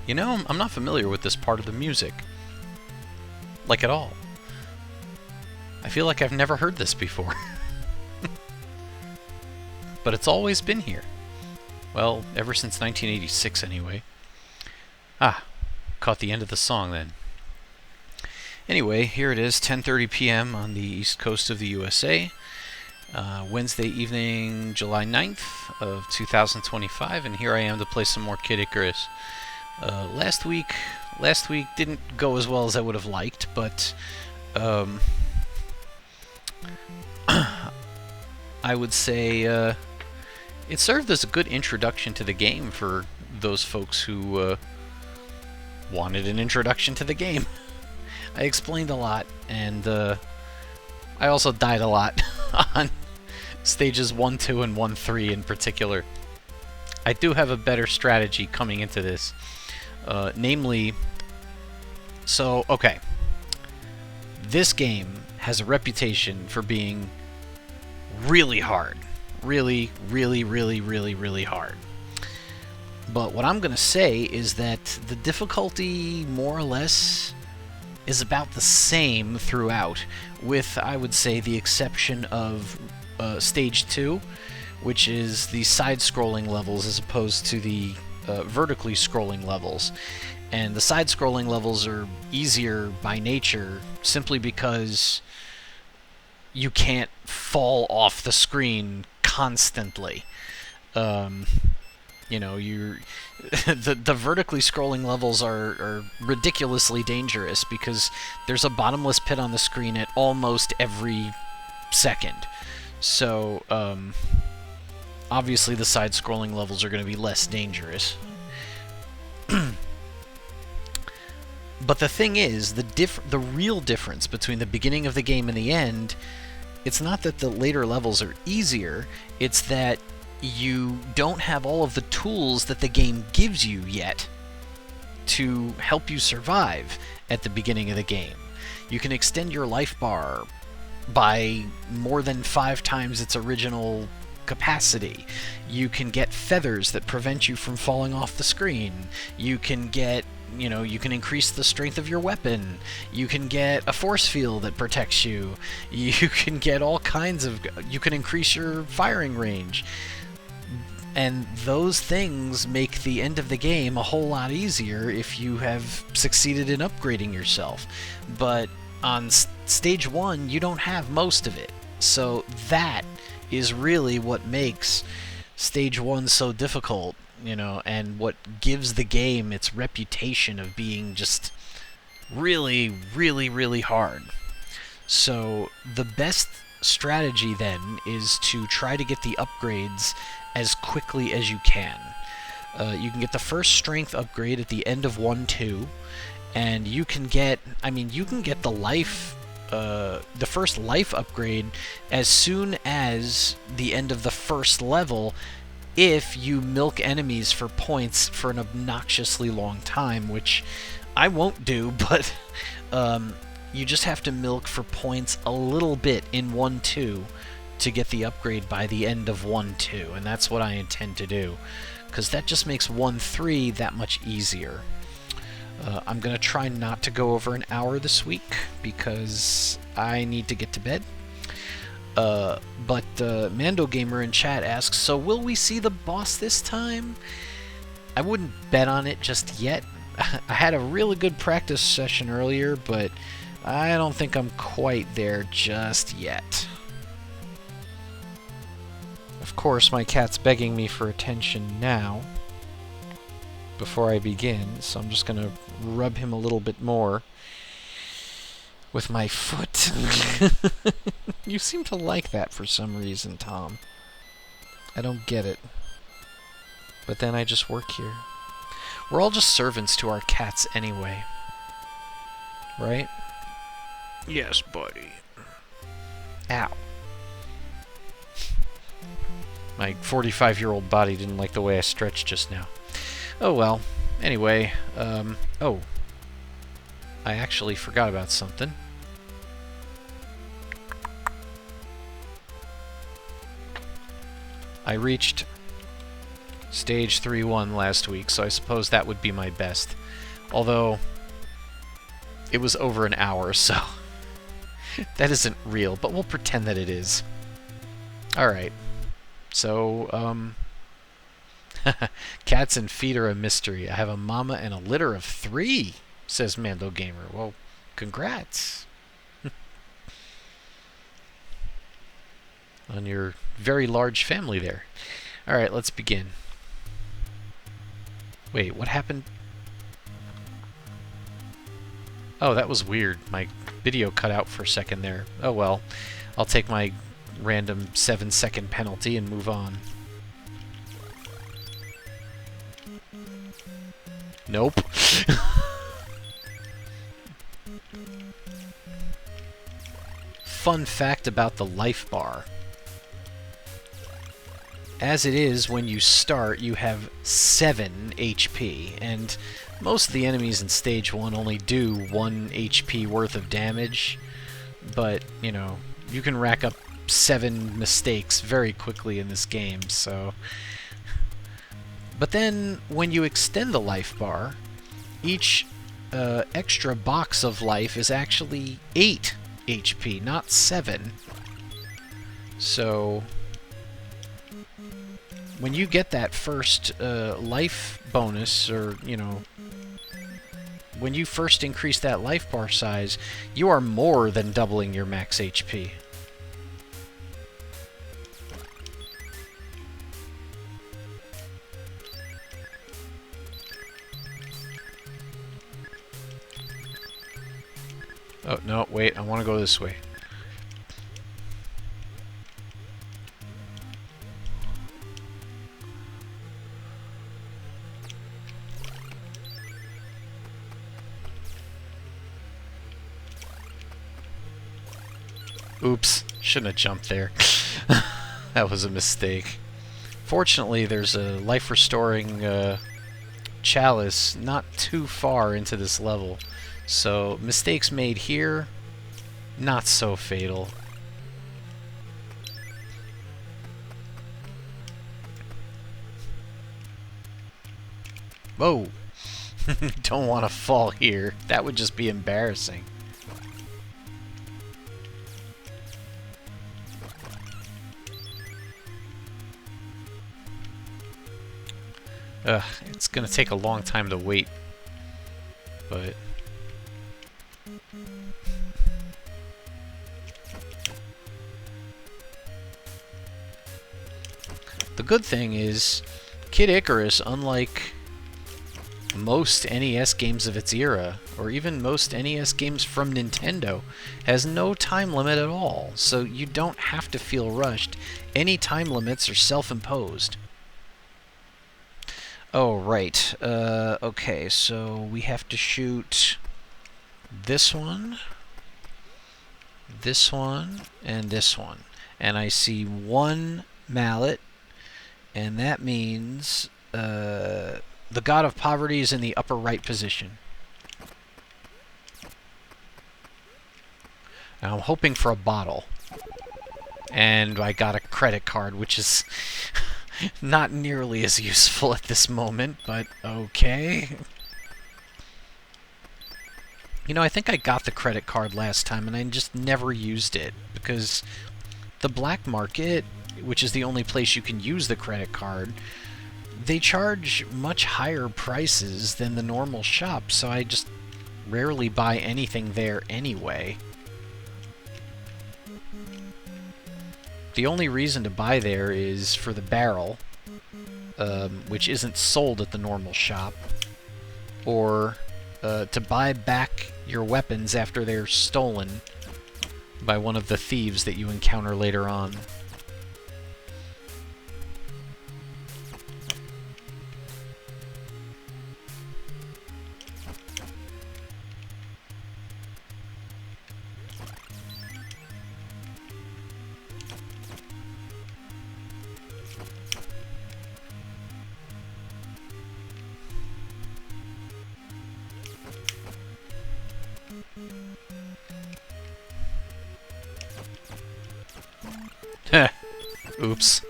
You know, I'm not familiar with this part of the music. Like, at all. I feel like I've never heard this before. But it's always been here. Well, ever since 1986 anyway. Ah, caught the end of the song then. Anyway, here it is, 10:30 p.m. on the east coast of the USA. Wednesday evening, July 9th of 2025, and here I am to play some more Kid Icarus. Last week didn't go as well as I would have liked, but I would say it served as a good introduction to the game for those folks who wanted an introduction to the game. I explained a lot, and I also died a lot on stages 1, 2, and 1, 3 in particular. I do have a better strategy coming into this. Namely, okay. This game has a reputation for being really hard. Really, really, really, really, really hard. But what I'm going to say is that the difficulty, more or less, is about the same throughout, with, I would say, the exception of Stage 2, which is the side-scrolling levels as opposed to the vertically scrolling levels. And the side-scrolling levels are easier by nature simply because you can't fall off the screen constantly. You know, the vertically scrolling levels are ridiculously dangerous because there's a bottomless pit on the screen at almost every second. So, obviously the side-scrolling levels are going to be less dangerous. But the thing is, the real difference between the beginning of the game and the end, it's not that the later levels are easier, it's that you don't have all of the tools that the game gives you yet to help you survive at the beginning of the game. You can extend your life bar by more than 5 times its original capacity. You can get feathers that prevent you from falling off the screen. You can get, you can increase the strength of your weapon. You can get a force field that protects you. You can get all kinds of... You can increase your firing range. And those things make the end of the game a whole lot easier if you have succeeded in upgrading yourself. But on Stage 1, you don't have most of it. So that is really what makes Stage 1 so difficult, and what gives the game its reputation of being just really, really, really hard. So the best strategy then is to try to get the upgrades as quickly as you can. You can get the first strength upgrade at the end of 1-2, and you can get the life, the first life upgrade as soon as the end of the first level if you milk enemies for points for an obnoxiously long time, which I won't do, but you just have to milk for points a little bit in 1-2 to get the upgrade by the end of 1-2, and that's what I intend to do, because that just makes 1-3 that much easier. I'm going to try not to go over an hour this week, because I need to get to bed. But Mando Gamer in chat asks, so will we see the boss this time? I wouldn't bet on it just yet. I had a really good practice session earlier, but I don't think I'm quite there just yet. Of course, my cat's begging me for attention now, before I begin, so I'm just going to rub him a little bit more with my foot. You seem to like that for some reason, Tom. I don't get it. But then I just work here. We're all just servants to our cats anyway. Right? Yes, buddy. Ow. My 45-year-old body didn't like the way I stretched just now. Oh well. Anyway, oh. I actually forgot about something. I reached Stage 3 won last week, so I suppose that would be my best. Although, it was over an hour, so that isn't real, but we'll pretend that it is. Alright. So, cats and feet are a mystery. I have a mama and a litter of 3, says Mando Gamer. Well, congrats on your very large family there. Alright, let's begin. Wait, what happened? Oh, that was weird. My video cut out for a second there. Oh well. I'll take my random 7-second penalty and move on. Nope. Fun fact about the life bar. As it is, when you start, you have 7 HP, and most of the enemies in Stage 1 only do 1 HP worth of damage, but, you know, you can rack up 7 mistakes very quickly in this game, so... But then, when you extend the life bar, each extra box of life is actually 8 HP, not 7. So... when you get that first life bonus, or, you know, when you first increase that life bar size, you are more than doubling your max HP. Oh, no, wait, I want to go this way. Oops, shouldn't have jumped there. That was a mistake. Fortunately, there's a life-restoring chalice not too far into this level, so mistakes made here, not so fatal. Whoa! Don't want to fall here. That would just be embarrassing. It's gonna take a long time to wait, but... the good thing is, Kid Icarus, unlike most NES games of its era, or even most NES games from Nintendo, has no time limit at all, so you don't have to feel rushed. Any time limits are self-imposed. Oh, right. Okay, so we have to shoot this one, and this one. And I see 1 mallet, and that means the God of Poverty is in the upper right position. Now I'm hoping for a bottle. And I got a credit card, which is... not nearly as useful at this moment, but okay. You know, I think I got the credit card last time, and I just never used it, because the black market, which is the only place you can use the credit card, they charge much higher prices than the normal shop, so I just rarely buy anything there anyway. The only reason to buy there is for the barrel, which isn't sold at the normal shop, or to buy back your weapons after they're stolen by one of the thieves that you encounter later on. Oops.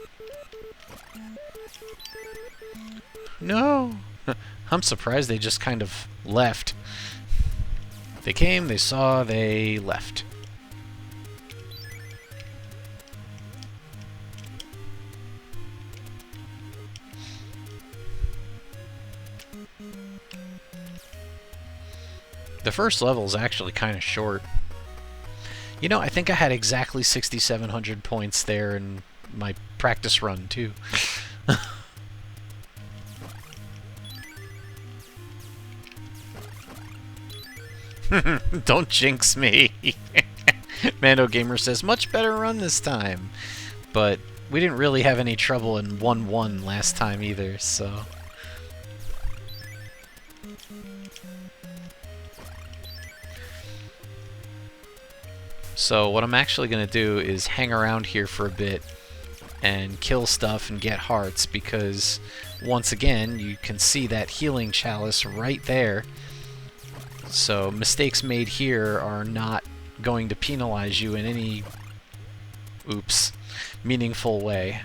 No! I'm surprised they just kind of left. They came, they saw, they left. The first level is actually kind of short. You know, I think I had exactly 6,700 points there in my practice run, too. Don't jinx me. Mando Gamer says, much better run this time. But we didn't really have any trouble in 1-1 last time either, so... So what I'm actually going to do is hang around here for a bit and kill stuff and get hearts, because once again you can see that healing chalice right there. So mistakes made here are not going to penalize you in any meaningful way.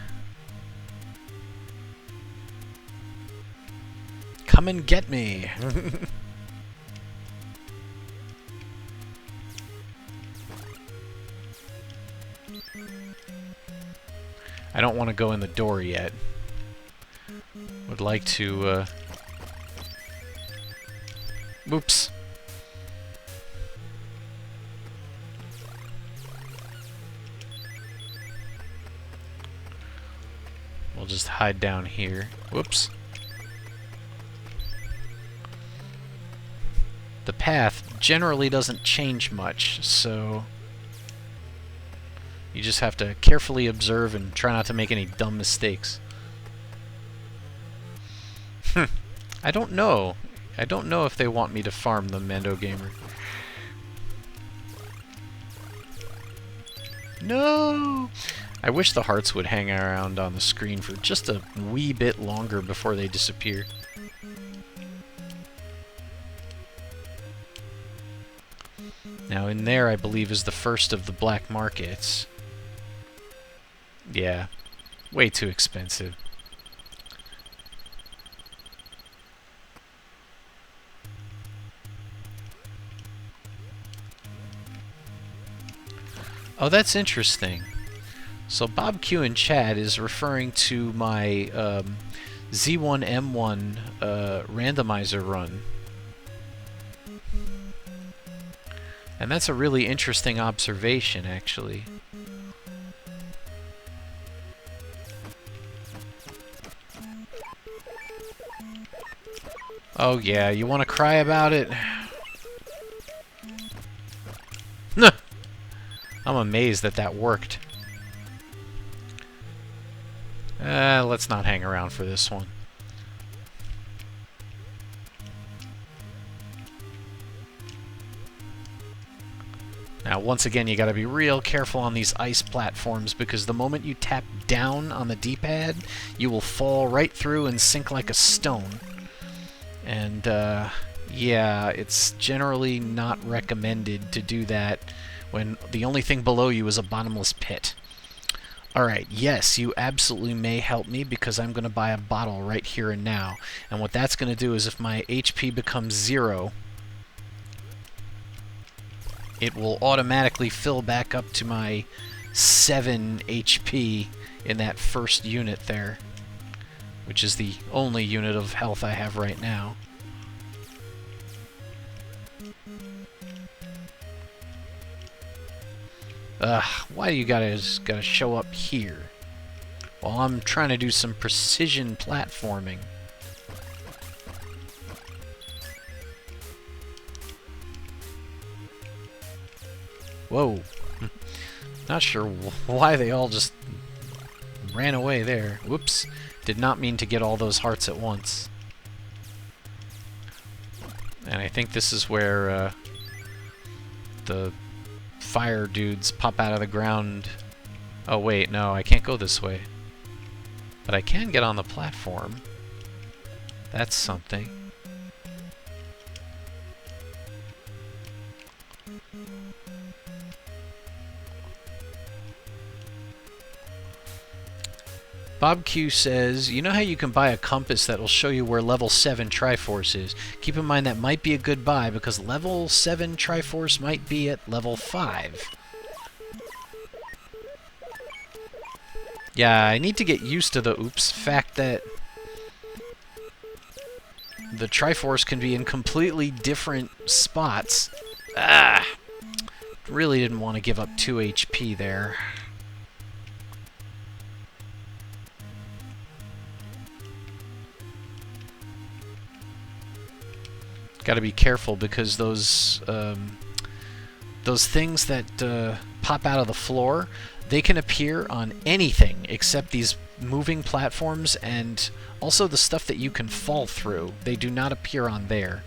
Come and get me! I don't want to go in the door yet. Would like to, Oops. We'll just hide down here. Whoops. The path generally doesn't change much, so... you just have to carefully observe and try not to make any dumb mistakes. I don't know. I don't know if they want me to farm them, Mando Gamer. No! I wish the hearts would hang around on the screen for just a wee bit longer before they disappear. Now in there, I believe, is the first of the black markets. Yeah, way too expensive. Oh, that's interesting. So Bob Q in chat is referring to my Z1M1 randomizer run. And that's a really interesting observation, actually. Oh yeah, you want to cry about it? I'm amazed that that worked. Let's not hang around for this one. Now, once again, you gotta be real careful on these ice platforms, because the moment you tap down on the D-pad, you will fall right through and sink like a stone. And, yeah, it's generally not recommended to do that when the only thing below you is a bottomless pit. Alright, yes, you absolutely may help me, because I'm going to buy a bottle right here and now. And what that's going to do is, if my HP becomes 0, it will automatically fill back up to my 7 HP in that first unit there, which is the only unit of health I have right now. Why do you gotta show up here? Well, I'm trying to do some precision platforming. Whoa. Not sure why they all just ran away there. Whoops. Did not mean to get all those hearts at once. And I think this is where the fire dudes pop out of the ground. Oh wait, no, I can't go this way. But I can get on the platform. That's something. Bob Q says, you know how you can buy a compass that will show you where level 7 Triforce is? Keep in mind that might be a good buy because level 7 Triforce might be at level 5. Yeah, I need to get used to the fact that the Triforce can be in completely different spots. Ah! Really didn't want to give up 2 HP there. Got to be careful because those things that pop out of the floor, they can appear on anything except these moving platforms, and also the stuff that you can fall through. They do not appear on there.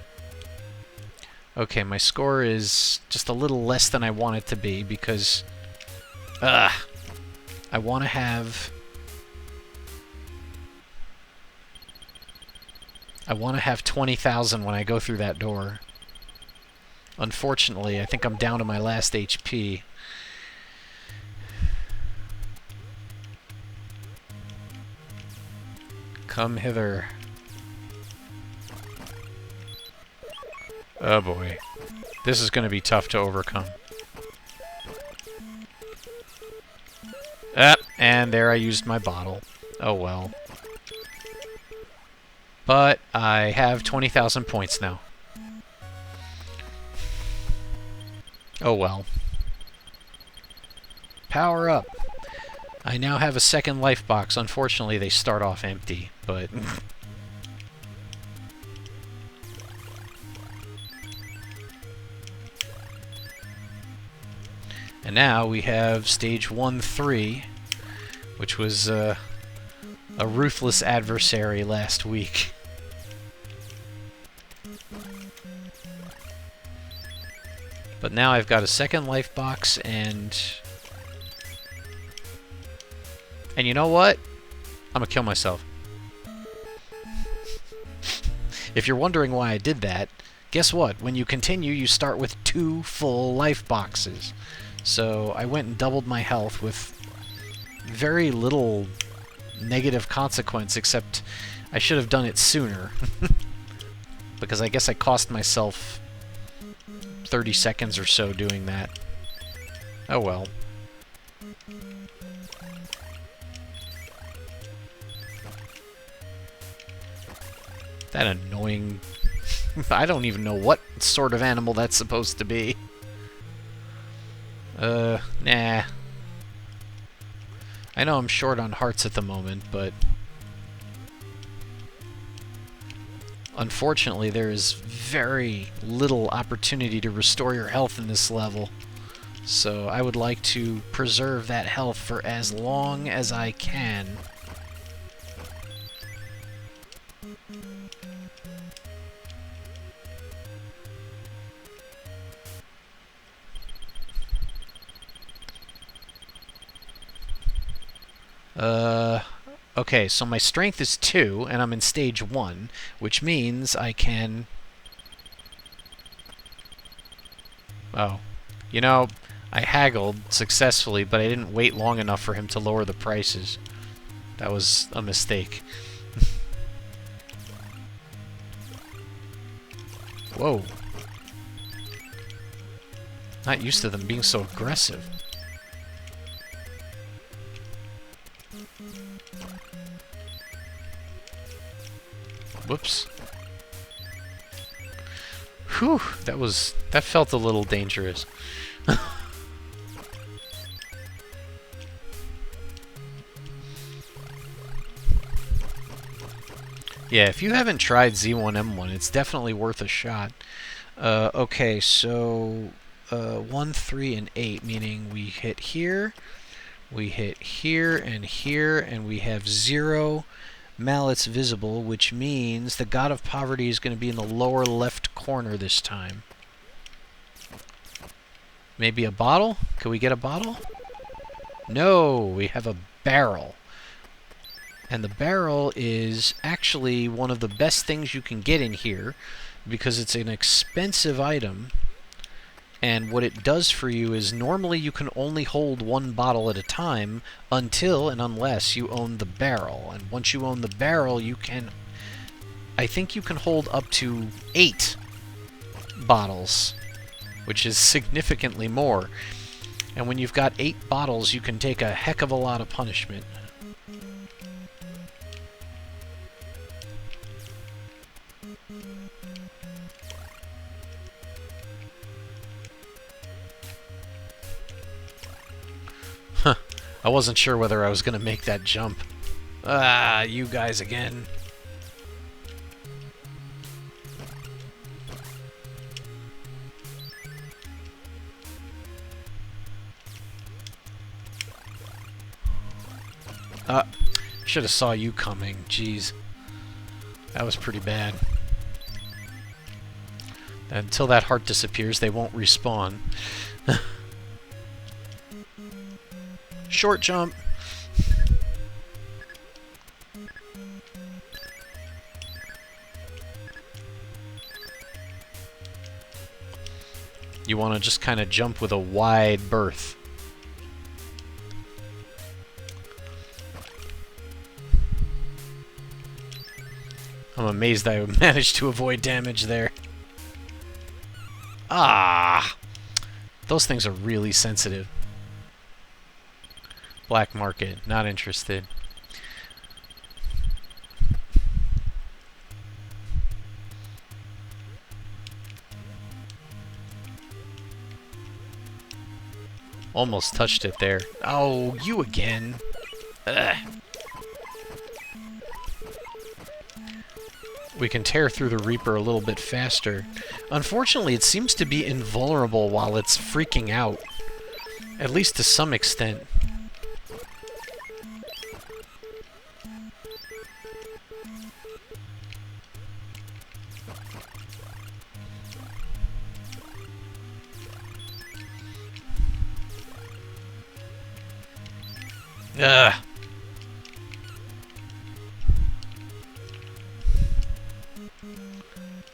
Okay, my score is just a little less than I want it to be because I want to have 20,000 when I go through that door. Unfortunately, I think I'm down to my last HP. Come hither. Oh boy. This is going to be tough to overcome. And there I used my bottle. Oh well. But I have 20,000 points now. Oh well. Power up. I now have a second life box. Unfortunately, they start off empty, but... And now we have stage 1-3, which was a ruthless adversary last week. But now I've got a second life box, and you know what? I'm gonna kill myself. If you're wondering why I did that, guess what? When you continue, you start with 2 full life boxes. So I went and doubled my health with very little negative consequence, except I should have done it sooner. Because I guess I cost myself 30 seconds or so doing that. Oh well. That annoying... I don't even know what sort of animal that's supposed to be. Nah. I know I'm short on hearts at the moment, but... Unfortunately, there is very little opportunity to restore your health in this level. So I would like to preserve that health for as long as I can. Okay, so my strength is 2, and I'm in stage 1, which means I can... Oh. You know, I haggled successfully, but I didn't wait long enough for him to lower the prices. That was a mistake. Whoa. Not used to them being so aggressive. Whoops. Whew, that felt a little dangerous. Yeah, if you haven't tried Z1M1, it's definitely worth a shot. Okay, so 1, 3, and 8, meaning we hit here, and here, and we have 0 mallets visible, which means the God of Poverty is going to be in the lower left corner this time. Maybe a bottle? Can we get a bottle? No, we have a barrel. And the barrel is actually one of the best things you can get in here because it's an expensive item And what it does for you is normally you can only hold one bottle at a time until and unless you own the barrel. And once you own the barrel, you can... I think you can hold up to 8 bottles, which is significantly more. And when you've got 8 bottles, you can take a heck of a lot of punishment. Huh. I wasn't sure whether I was going to make that jump. Ah, you guys again. Should have saw you coming. Jeez. That was pretty bad. Until that heart disappears, they won't respawn. Short jump. You want to just kind of jump with a wide berth. I'm amazed I managed to avoid damage there. Ah! Those things are really sensitive. Black market, not interested. Almost touched it there. Oh, you again. Ugh. We can tear through the Reaper a little bit faster. Unfortunately, it seems to be invulnerable while it's freaking out. At least to some extent. Ugh.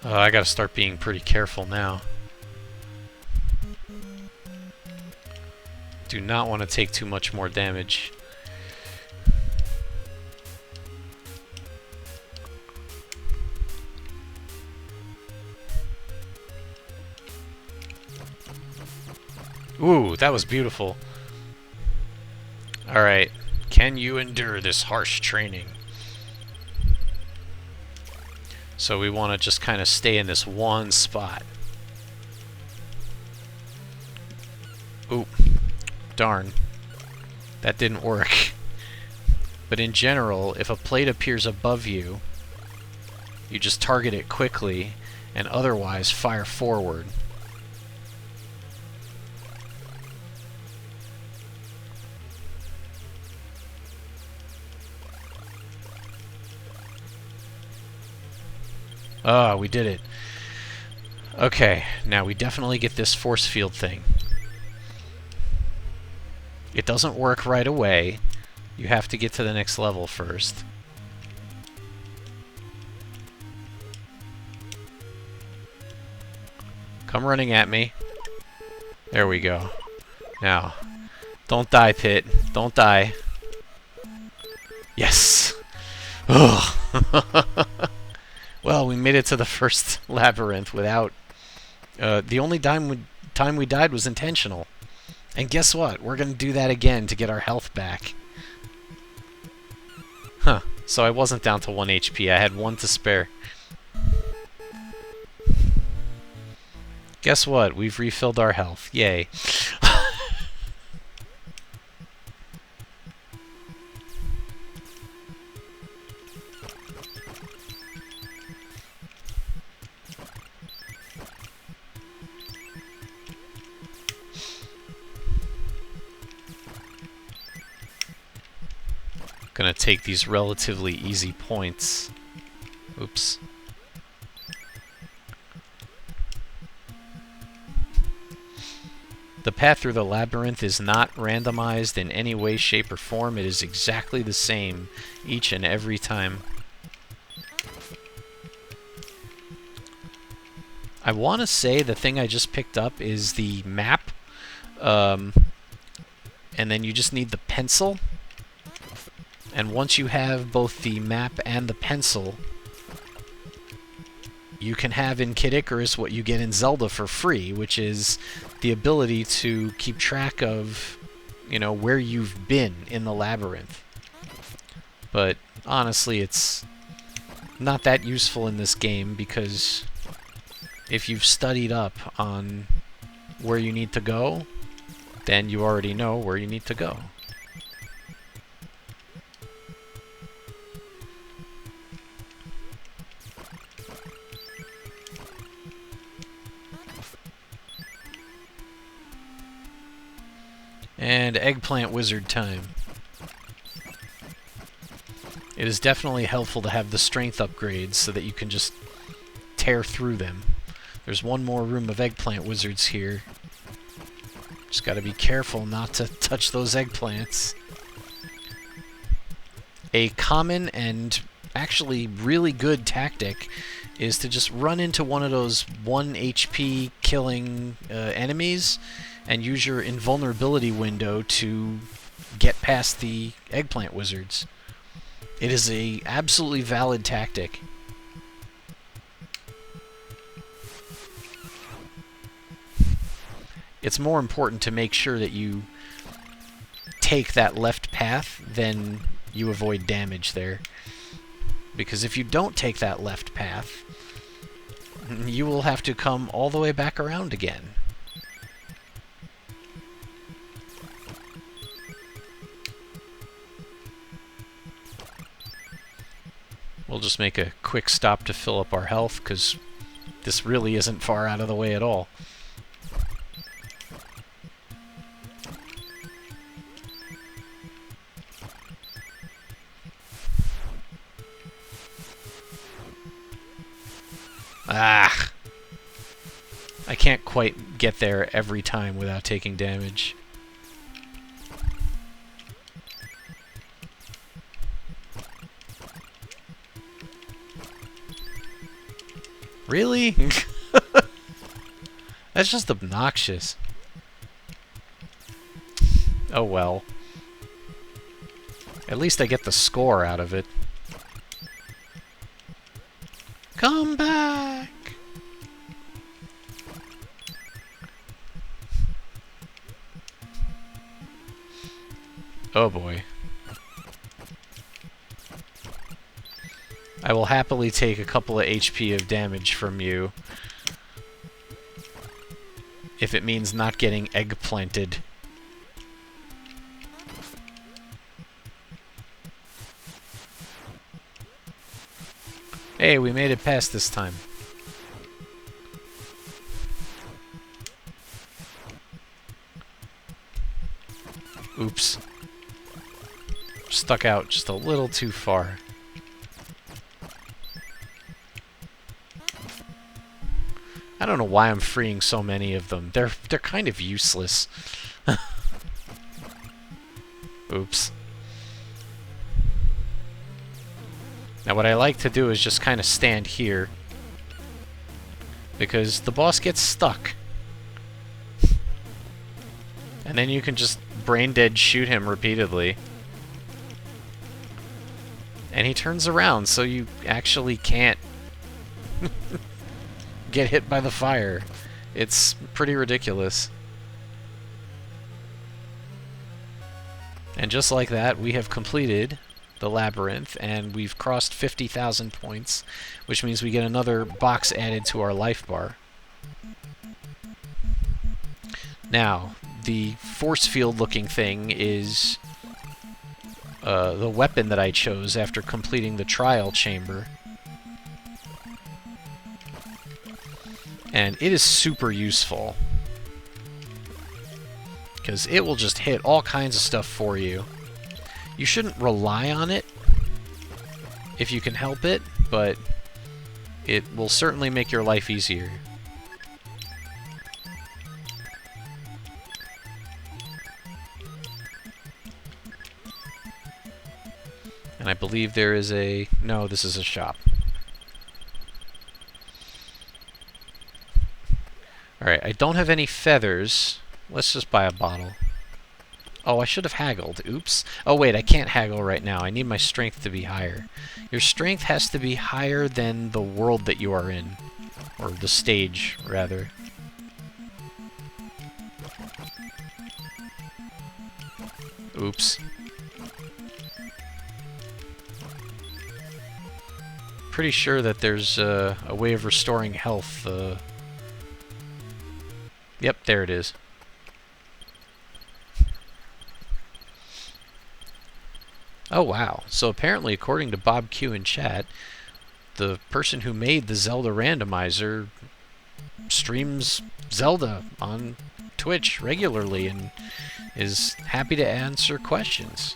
Oh, I gotta start being pretty careful now. Do not want to take too much more damage. Ooh, that was beautiful. Alright, can you endure this harsh training? So we want to just kind of stay in this one spot. Oop. Darn. That didn't work. But in general, if a plate appears above you, you just target it quickly, and otherwise fire forward. Ah, we did it. Okay, now we definitely get this force field thing. It doesn't work right away. You have to get to the next level first. Come running at me. There we go. Now, don't die, Pit. Don't die. Yes! Ugh! Well, we made it to the first labyrinth without... the only time we died was intentional. And guess what? We're going to do that again to get our health back. Huh. So I wasn't down to 1 HP. I had 1 to spare. Guess what? We've refilled our health. Yay. Gonna take these relatively easy points. Oops. The path through the labyrinth is not randomized in any way, shape, or form. It is exactly the same each and every time. I want to say the thing I just picked up is the map, and then you just need the pencil. And once you have both the map and the pencil, you can have in Kid Icarus what you get in Zelda for free, which is the ability to keep track of, you know, where you've been in the labyrinth. But honestly, it's not that useful in this game, because if you've studied up on where you need to go, then you already know where you need to go. And eggplant wizard time. It is definitely helpful to have the strength upgrades so that you can just tear through them. There's one more room of eggplant wizards here. Just gotta be careful not to touch those eggplants. A common and actually really good tactic is to just run into one of those 1 HP killing enemies and use your invulnerability window to get past the eggplant wizards. It is a absolutely valid tactic. It's more important to make sure that you take that left path than you avoid damage there. Because if you don't take that left path, you will have to come all the way back around again. We'll just make a quick stop to fill up our health, because this really isn't far out of the way at all. Ah! I can't quite get there every time without taking damage. Really? That's just obnoxious. Oh well. At least I get the score out of it. Come back! Oh boy. I will happily take a couple of HP of damage from you if it means not getting eggplanted. Hey, we made it past this time. Oops. Stuck out just a little too far. I don't know why I'm freeing so many of them. They're kind of useless. Oops. Now what I like to do is just kind of stand here, because the boss gets stuck. And then you can just brain dead shoot him repeatedly. And he turns around, so you actually can't get hit by the fire. It's pretty ridiculous. And just like that, we have completed the labyrinth, and we've crossed 50,000 points, which means we get another box added to our life bar. Now, the force field looking thing is the weapon that I chose after completing the trial chamber. And it is super useful, because it will just hit all kinds of stuff for you. You shouldn't rely on it if you can help it, but it will certainly make your life easier. And I believe there is a... No, this is a shop. Alright, I don't have any feathers. Let's just buy a bottle. Oh, I should have haggled. Oops. Oh, wait, I can't haggle right now. I need my strength to be higher. Your strength has to be higher than the world that you are in. Or the stage, rather. Oops. Pretty sure that there's a way of restoring health. Yep, there it is. Oh wow, so apparently according to Bob Q in chat, the person who made the Zelda randomizer streams Zelda on Twitch regularly and is happy to answer questions.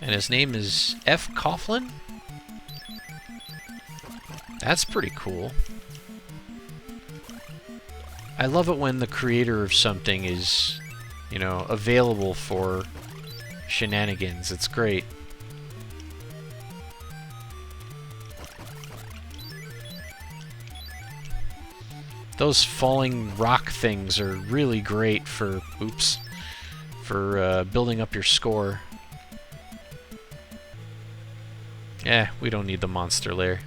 And his name is F. Coughlin? That's pretty cool. I love it when the creator of something is, you know, available for shenanigans. It's great. Those falling rock things are really great for, oops, for building up your score. We don't need the monster lair.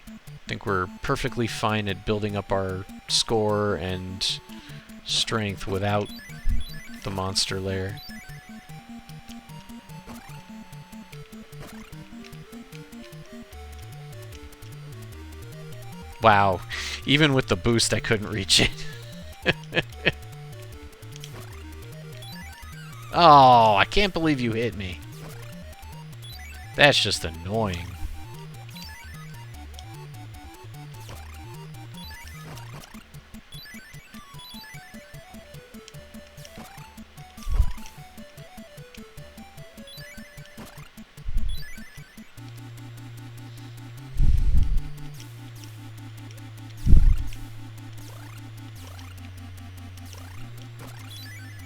I think we're perfectly fine at building up our score and strength without the monster lair. Wow, even with the boost I couldn't reach it. Oh, I can't believe you hit me. That's just annoying.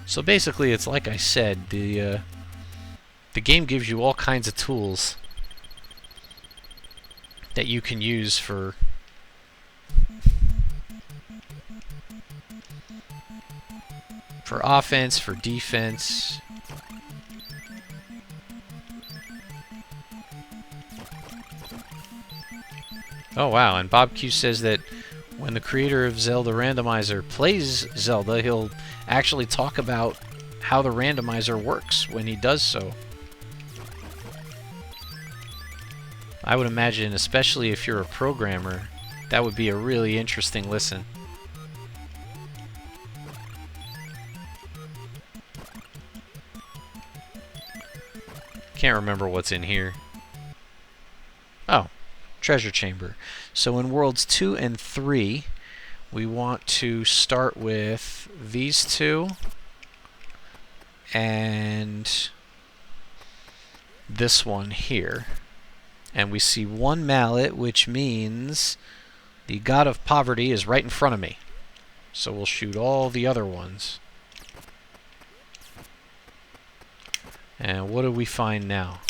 So basically, it's like I said, the game gives you all kinds of tools that you can use for offense, for defense. Oh wow, and Bob Q says that when the creator of Zelda Randomizer plays Zelda, he'll actually talk about how the randomizer works when he does so. I would imagine, especially if you're a programmer, that would be a really interesting listen. Can't remember what's in here. Oh, treasure chamber. So in worlds 2 and 3, we want to start with these two and this one here. And we see one mallet, which means the god of poverty is right in front of me. So we'll shoot all the other ones. And what do we find now?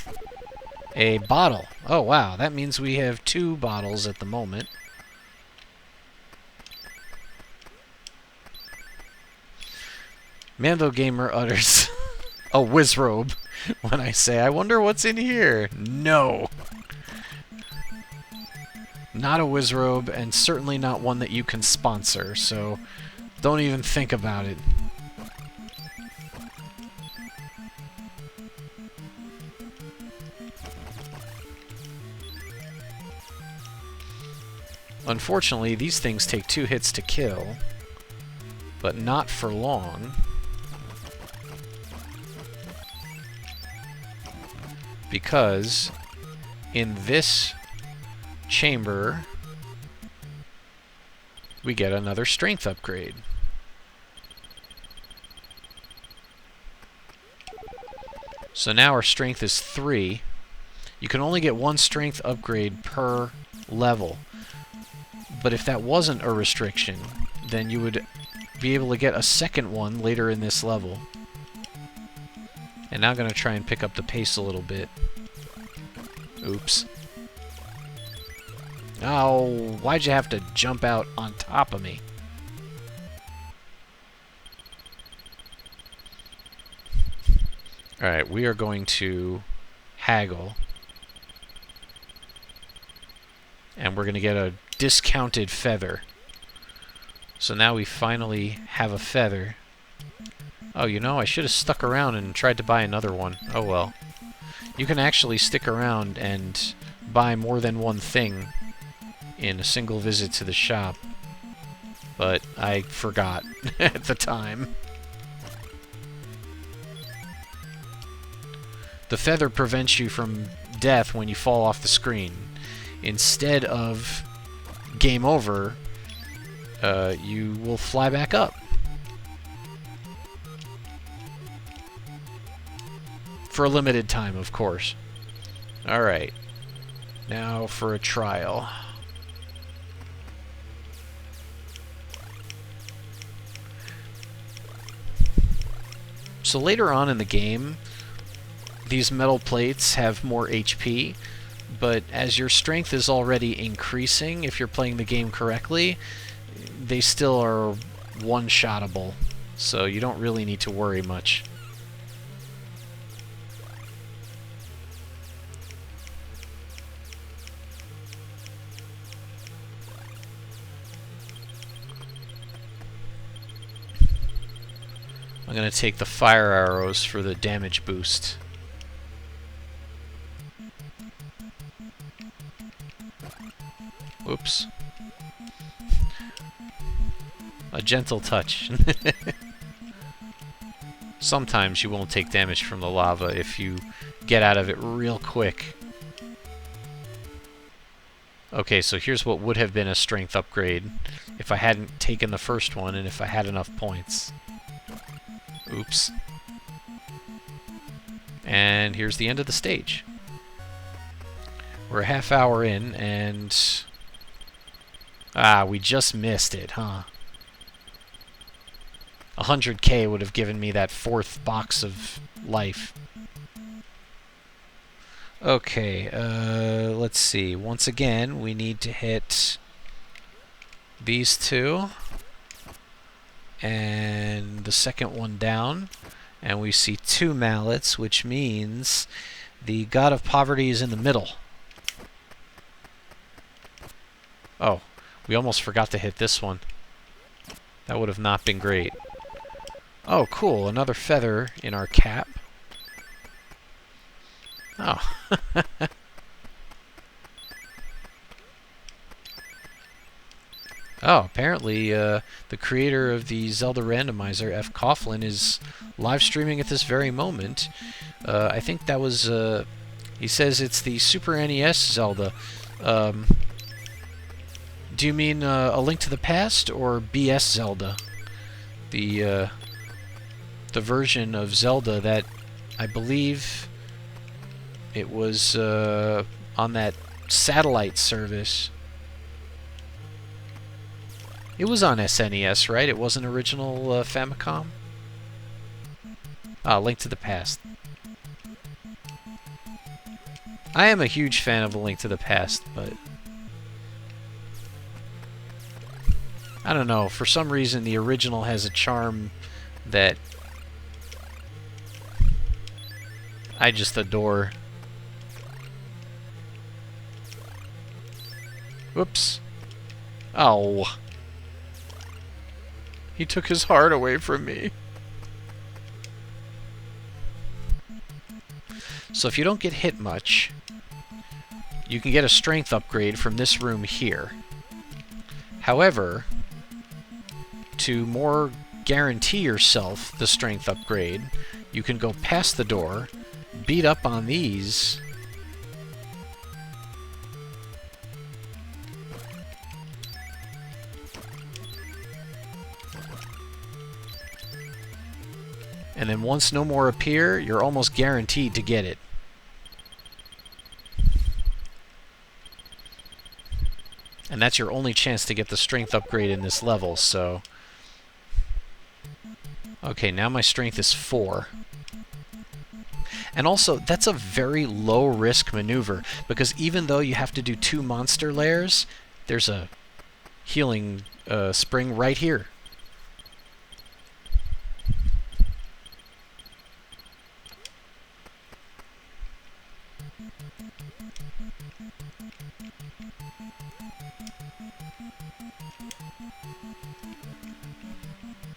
A bottle. Oh wow, that means we have 2 bottles at the moment. Mando Gamer utters a whizrobe when I say, I wonder what's in here. No. Not a whizrobe, and certainly not one that you can sponsor, so don't even think about it. Unfortunately, these things take 2 hits to kill, but not for long. Because in this chamber, we get another strength upgrade. So now our strength is 3. You can only get 1 strength upgrade per level. But if that wasn't a restriction, then you would be able to get a second one later in this level. And now I'm going to try and pick up the pace a little bit. Oops. Oh, why'd you have to jump out on top of me? Alright, we are going to haggle. And we're going to get a discounted feather. So now we finally have a feather. Oh, you know, I should have stuck around and tried to buy another one. Oh well. You can actually stick around and buy more than one thing in a single visit to the shop. But I forgot at the time. The feather prevents you from death when you fall off the screen. Instead of game over, you will fly back up. For a limited time, of course. Alright. Now for a trial. So later on in the game, these metal plates have more HP, but as your strength is already increasing, if you're playing the game correctly, they still are one-shottable, so you don't really need to worry much. I'm going to take the fire arrows for the damage boost. Oops. A gentle touch. Sometimes you won't take damage from the lava if you get out of it real quick. Okay, so here's what would have been a strength upgrade if I hadn't taken the first one and if I had enough points. Oops. And here's the end of the stage. We're a half hour in, and... Ah, we just missed it, huh? 100k would have given me that fourth box of life. Okay, let's see. Once again, we need to hit these two. And the second one down. And we see 2 mallets, which means the God of Poverty is in the middle. Oh, we almost forgot to hit this one. That would have not been great. Oh, cool. Another feather in our cap. Oh. Oh, apparently the creator of the Zelda randomizer, F. Coughlin, is live streaming at this very moment. I think that was... he says it's the Super NES Zelda. Do you mean A Link to the Past or BS Zelda? The version of Zelda that I believe it was on that satellite service. It was on SNES, right? It wasn't original Famicom? Ah, Link to the Past. I am a huge fan of A Link to the Past, but... I don't know, for some reason the original has a charm that I just adore. Whoops. Oh. He took his heart away from me. So if you don't get hit much, you can get a strength upgrade from this room here. However, to more guarantee yourself the strength upgrade, you can go past the door, beat up on these, and then once no more appear, you're almost guaranteed to get it. And that's your only chance to get the strength upgrade in this level, so... Okay, now my strength is 4. And also, that's a very low-risk maneuver, because even though you have to do 2 monster layers, there's a healing spring right here.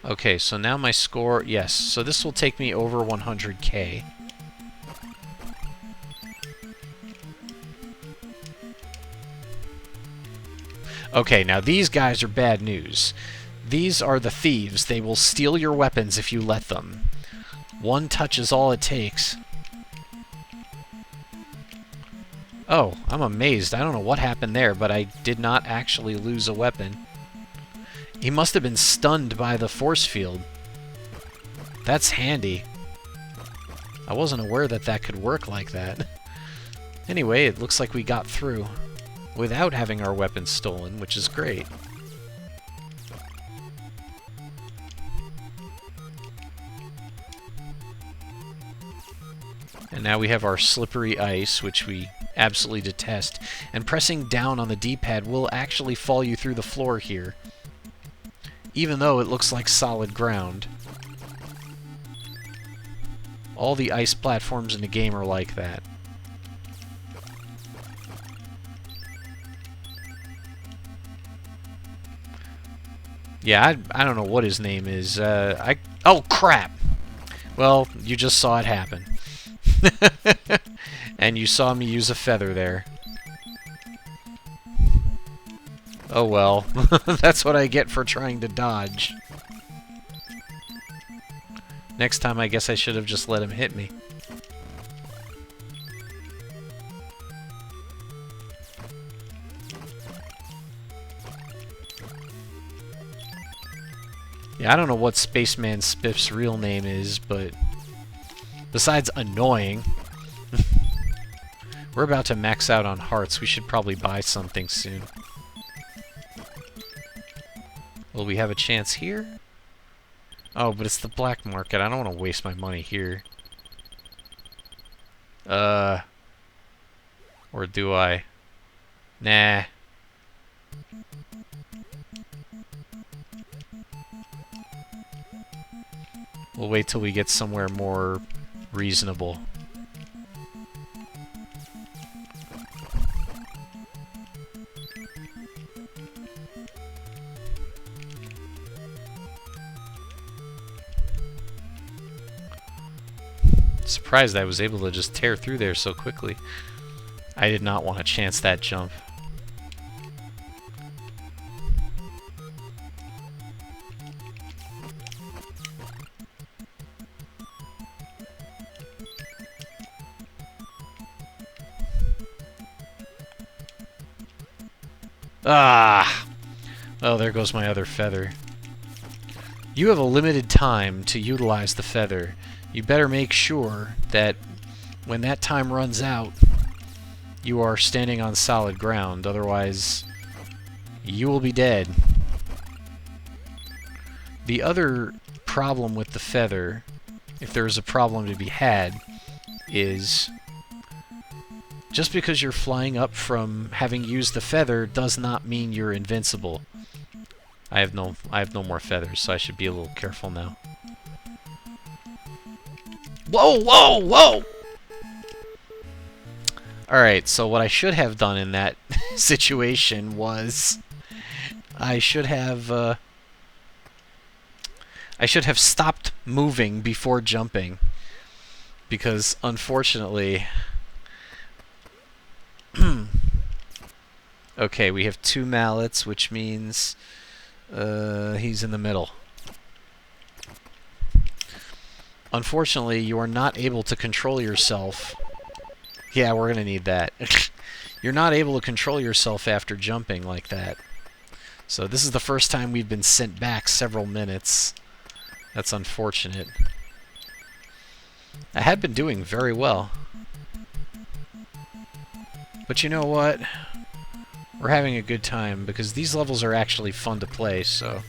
Okay, so now my score, yes, so this will take me over 100k. Okay, now these guys are bad news. These are the thieves. They will steal your weapons if you let them. 1 touch is all it takes. Oh, I'm amazed. I don't know what happened there, but I did not actually lose a weapon. He must have been stunned by the force field. That's handy. I wasn't aware that that could work like that. Anyway, it looks like we got through without having our weapons stolen, which is great. And now we have our slippery ice, which we absolutely detest. And pressing down on the D-pad will actually fall you through the floor here, even though it looks like solid ground. All the ice platforms in the game are like that. Yeah, I don't know what his name is. Oh, crap! Well, you just saw it happen. And you saw me use a feather there. Oh well. That's what I get for trying to dodge. Next time I guess I should have just let him hit me. Yeah, I don't know what Spaceman Spiff's real name is, but besides annoying, we're about to max out on hearts. We should probably buy something soon. Will we have a chance here? Oh, but it's the black market. I don't want to waste my money here. Or do I? Nah. We'll wait till we get somewhere more reasonable. Surprised I was able to just tear through there so quickly. I did not want to chance that jump. Ah! Oh, there goes my other feather. You have a limited time to utilize the feather. You better make sure that when that time runs out, you are standing on solid ground. Otherwise, you will be dead. The other problem with the feather, if there is a problem to be had, is just because you're flying up from having used the feather does not mean you're invincible. I have no more feathers, so I should be a little careful now. Whoa, whoa, whoa! Alright, so what I should have done in that situation was I should have stopped moving before jumping, because unfortunately okay, we have 2 mallets, which means he's in the middle. Unfortunately, you are not able to control yourself. Yeah, we're gonna need that. You're not able to control yourself after jumping like that. So this is the first time we've been sent back several minutes. That's unfortunate. I had been doing very well. But you know what? We're having a good time, because these levels are actually fun to play, so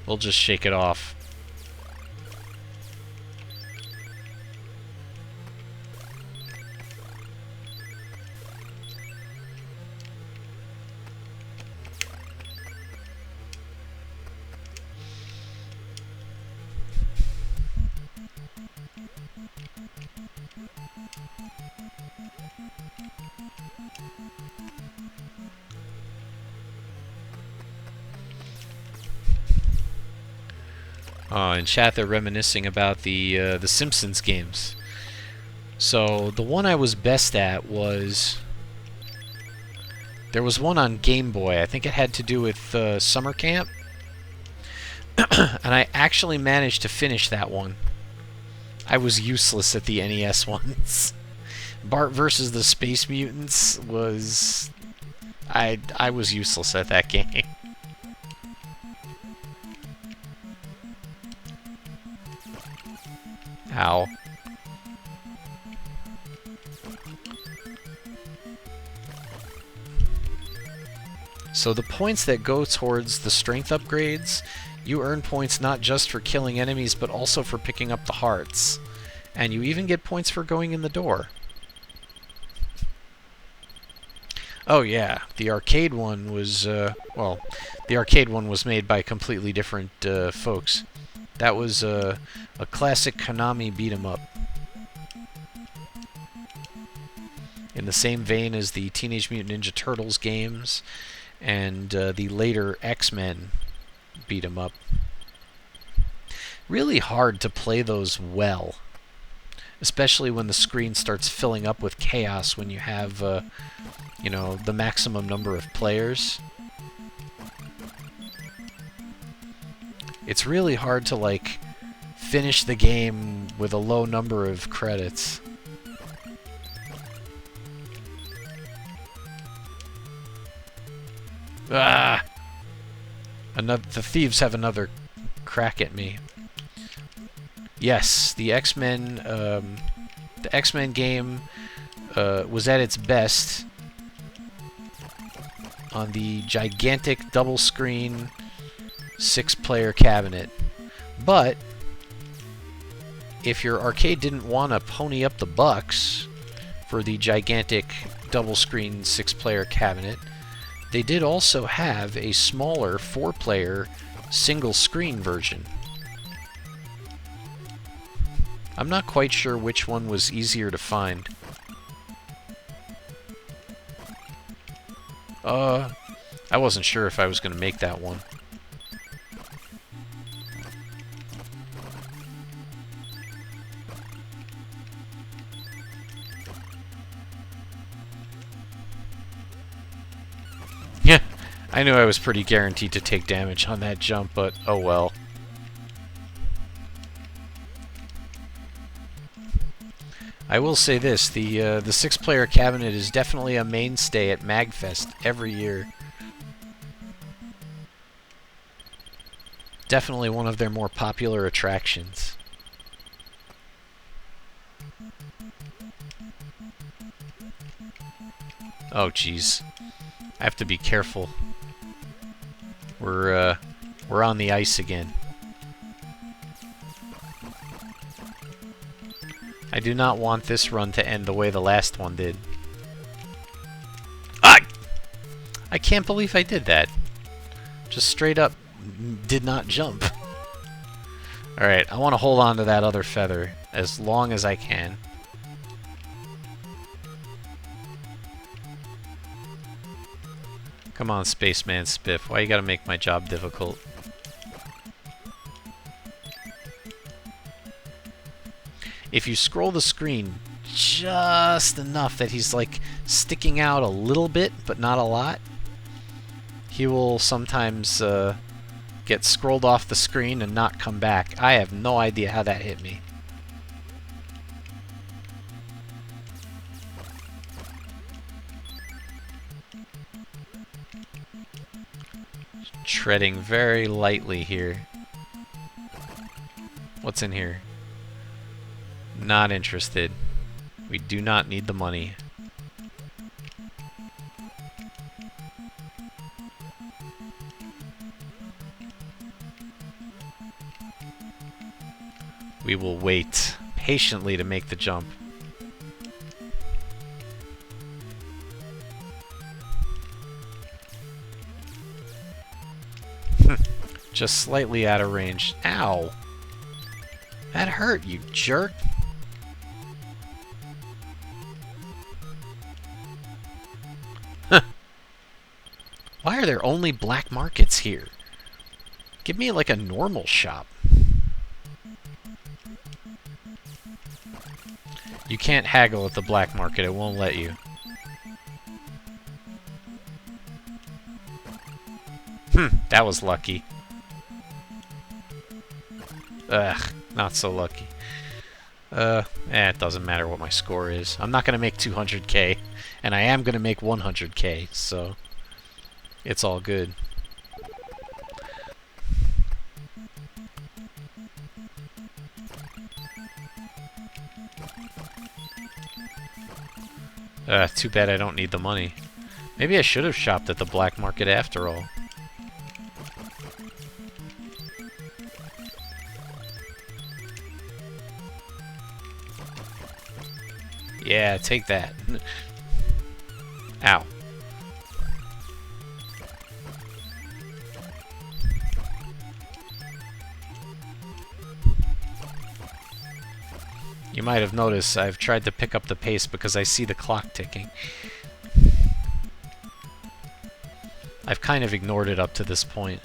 we'll just shake it off. In chat, they're reminiscing about the Simpsons games. So the one I was best at was... There was one on Game Boy. I think it had to do with summer camp. And I actually managed to finish that one. I was useless at the NES ones. Bart versus the Space Mutants was... I was useless at that game. Ow. So the points that go towards the strength upgrades, you earn points not just for killing enemies, but also for picking up the hearts. And you even get points for going in the door. Oh yeah, the arcade one was, well, the arcade one was made by completely different folks. That was a classic Konami beat-em-up. In the same vein as the Teenage Mutant Ninja Turtles games and the later X-Men beat-em-up. Really hard to play those well, especially when the screen starts filling up with chaos when you have, you know, the maximum number of players. It's really hard to, like, finish the game with a low number of credits. Ah! The thieves have another crack at me. Yes, the X-Men game was at its best on the gigantic double-screen 6-player cabinet. But if your arcade didn't want to pony up the bucks for the gigantic double-screen 6-player cabinet, they did also have a smaller 4-player single-screen version. I'm not quite sure which one was easier to find. I wasn't sure if I was going to make that one. Yeah, I knew I was pretty guaranteed to take damage on that jump, but oh well. I will say this, the 6-player cabinet is definitely a mainstay at MagFest every year. Definitely one of their more popular attractions. Oh jeez. I have to be careful. We're on the ice again. I do not want this run to end the way the last one did. I can't believe I did that. Just straight up did not jump. Alright, I want to hold on to that other feather as long as I can. Come on, Spaceman Spiff. Why you gotta make my job difficult? If you scroll the screen just enough that he's like sticking out a little bit, but not a lot, he will sometimes get scrolled off the screen and not come back. I have no idea how that hit me. Treading very lightly here. What's in here? Not interested. We do not need the money. We will wait patiently to make the jump. Just slightly out of range. Ow! That hurt, you jerk! Why are there only black markets here? Give me like a normal shop. You can't haggle at the black market, it won't let you. That was lucky. Ugh, not so lucky. It doesn't matter what my score is. I'm not gonna make 200k, and I am gonna make 100k, so it's all good. Too bad I don't need the money. Maybe I should have shopped at the black market after all. Yeah, take that. Ow. You might have noticed I've tried to pick up the pace because I see the clock ticking. I've kind of ignored it up to this point.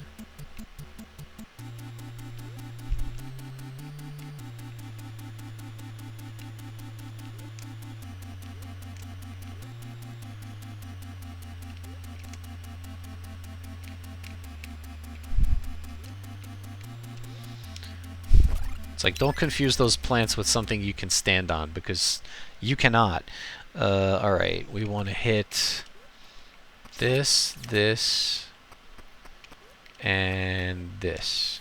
It's like, don't confuse those plants with something you can stand on, because you cannot. Alright, we want to hit this, this, and this.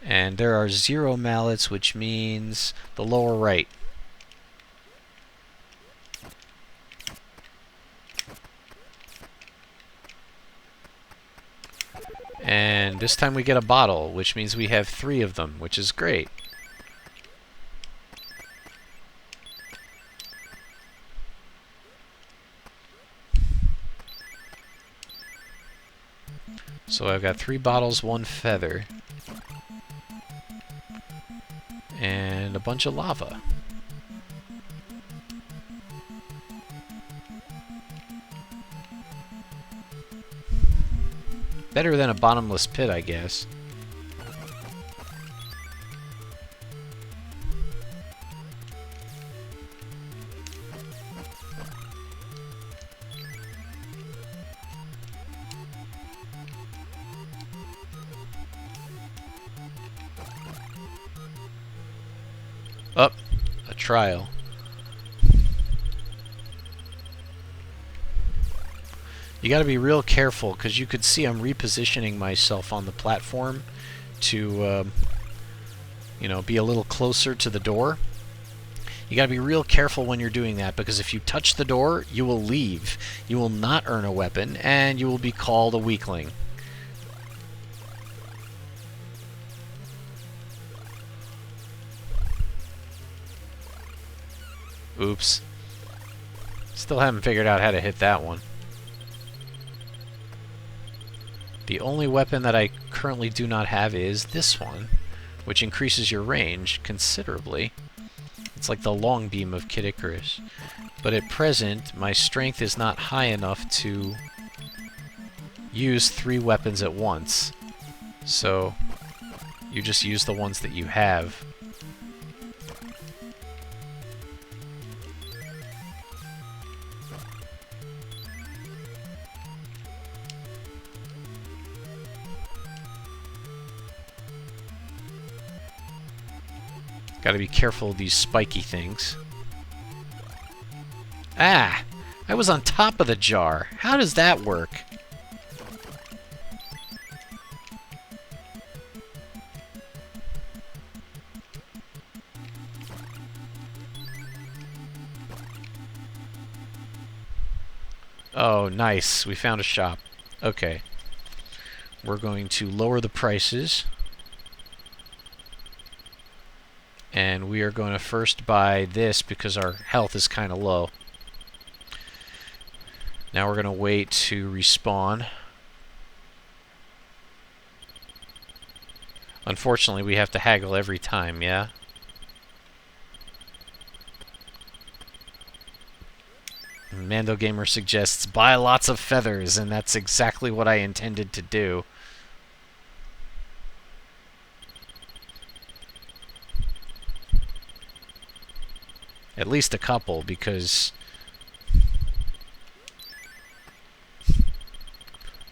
And there are 0 mallets, which means the lower right. And this time we get a bottle, which means we have 3 of them, which is great. So I've got 3 bottles, 1 feather, and a bunch of lava. Better than a bottomless pit, I guess. Up, a trial. You gotta be real careful, because you could see I'm repositioning myself on the platform to, you know, be a little closer to the door. You gotta be real careful when you're doing that, because if you touch the door, you will leave. You will not earn a weapon, and you will be called a weakling. Oops. Still haven't figured out how to hit that one. The only weapon that I currently do not have is this one, which increases your range considerably. It's like the long beam of Kid Icarus. But at present, my strength is not high enough to use 3 weapons at once. So, you just use the ones that you have. Gotta be careful of these spiky things. Ah! I was on top of the jar. How does that work? Oh, nice. We found a shop. Okay. We're going to lower the prices. And we are going to first buy this because our health is kind of low. Now we're going to wait to respawn. Unfortunately, we have to haggle every time, yeah? Mando Gamer suggests buy lots of feathers, and that's exactly what I intended to do. At least a couple, because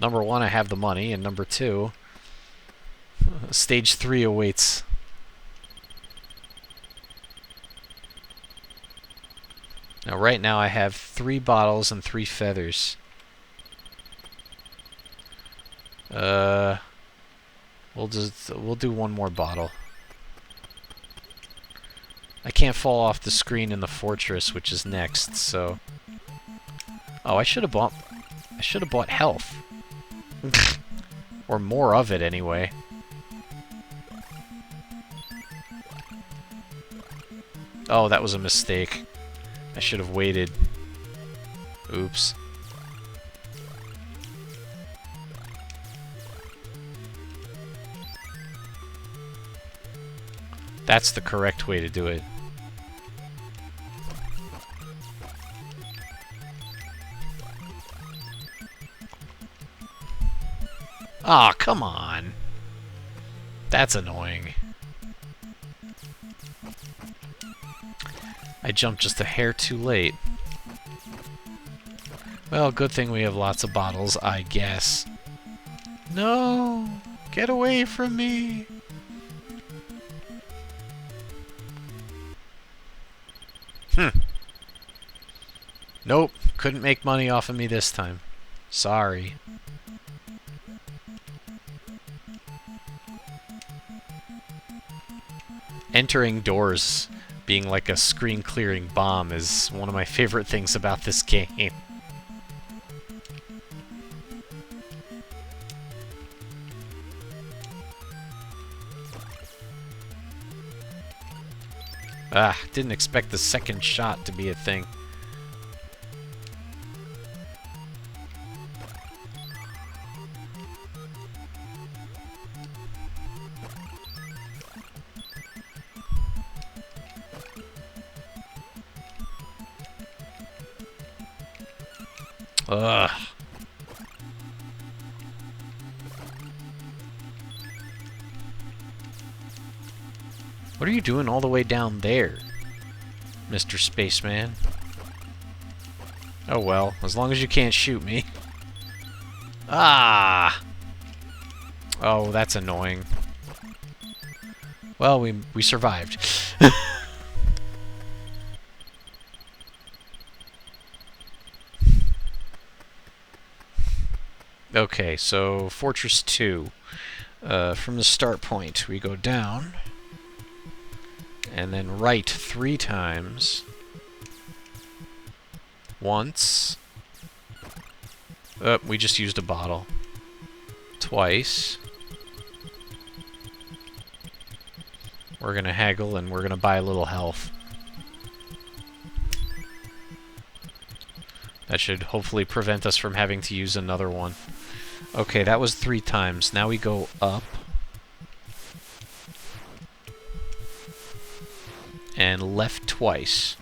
number one, I have the money, and number two, stage 3 awaits. Now, right now, I have 3 bottles and 3 feathers. We'll do one more bottle. I can't fall off the screen in the fortress, which is next, so... Oh, I should have bought health. Or more of it, anyway. Oh, that was a mistake. I should have waited. Oops. That's the correct way to do it. Aw, come on. That's annoying. I jumped just a hair too late. Well, good thing we have lots of bottles, I guess. No! Get away from me! Nope, couldn't make money off of me this time. Sorry. Entering doors being like a screen-clearing bomb is one of my favorite things about this game. Ah, didn't expect the second shot to be a thing. Ugh. What are you doing all the way down there, Mr. Spaceman? Oh well, as long as you can't shoot me. Ah! Oh, that's annoying. Well, we survived. Okay, so Fortress 2. From the start point, we go down, and then right 3 times. Once. We just used a bottle. Twice. We're gonna haggle, and we're gonna buy a little health. That should hopefully prevent us from having to use another one. Okay, that was 3 times. Now we go up. And left twice.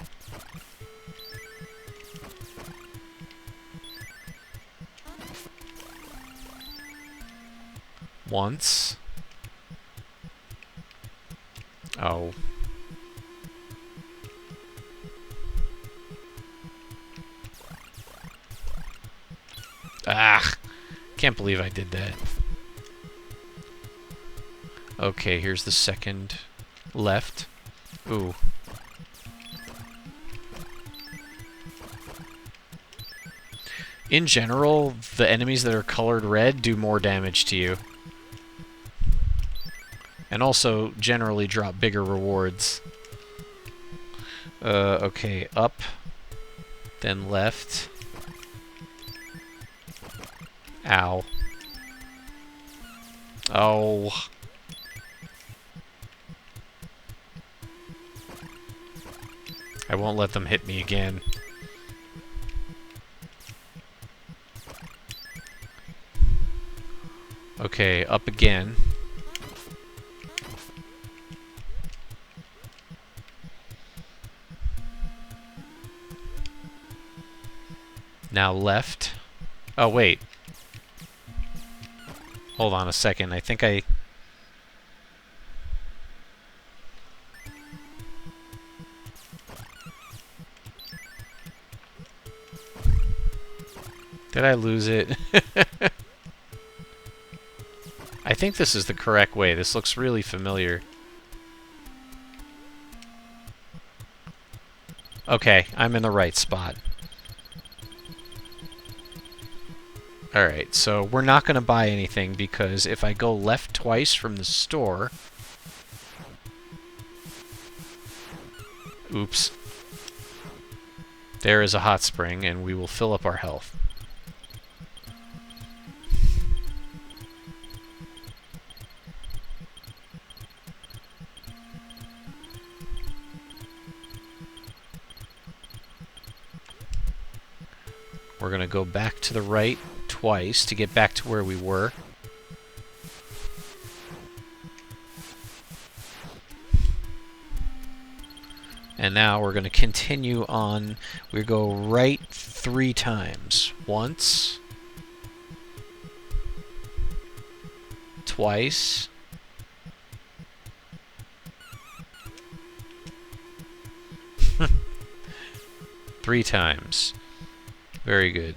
Once. Oh. Ah! Can't believe I did that. Okay, here's the second left. Ooh. In general, the enemies that are colored red do more damage to you. And also generally drop bigger rewards. Okay, up. Then left. Ow. Oh. I won't let them hit me again. Okay, up again. Now left. Oh, wait. Hold on a second. I think I... Did I lose it? I think this is the correct way. This looks really familiar. Okay, I'm in the right spot. Alright, so we're not going to buy anything because if I go left twice from the store... Oops. There is a hot spring, and we will fill up our health. We're going to go back to the right twice to get back to where we were. And now we're going to continue on. We go right 3 times. Once. Twice. Three times. Very good.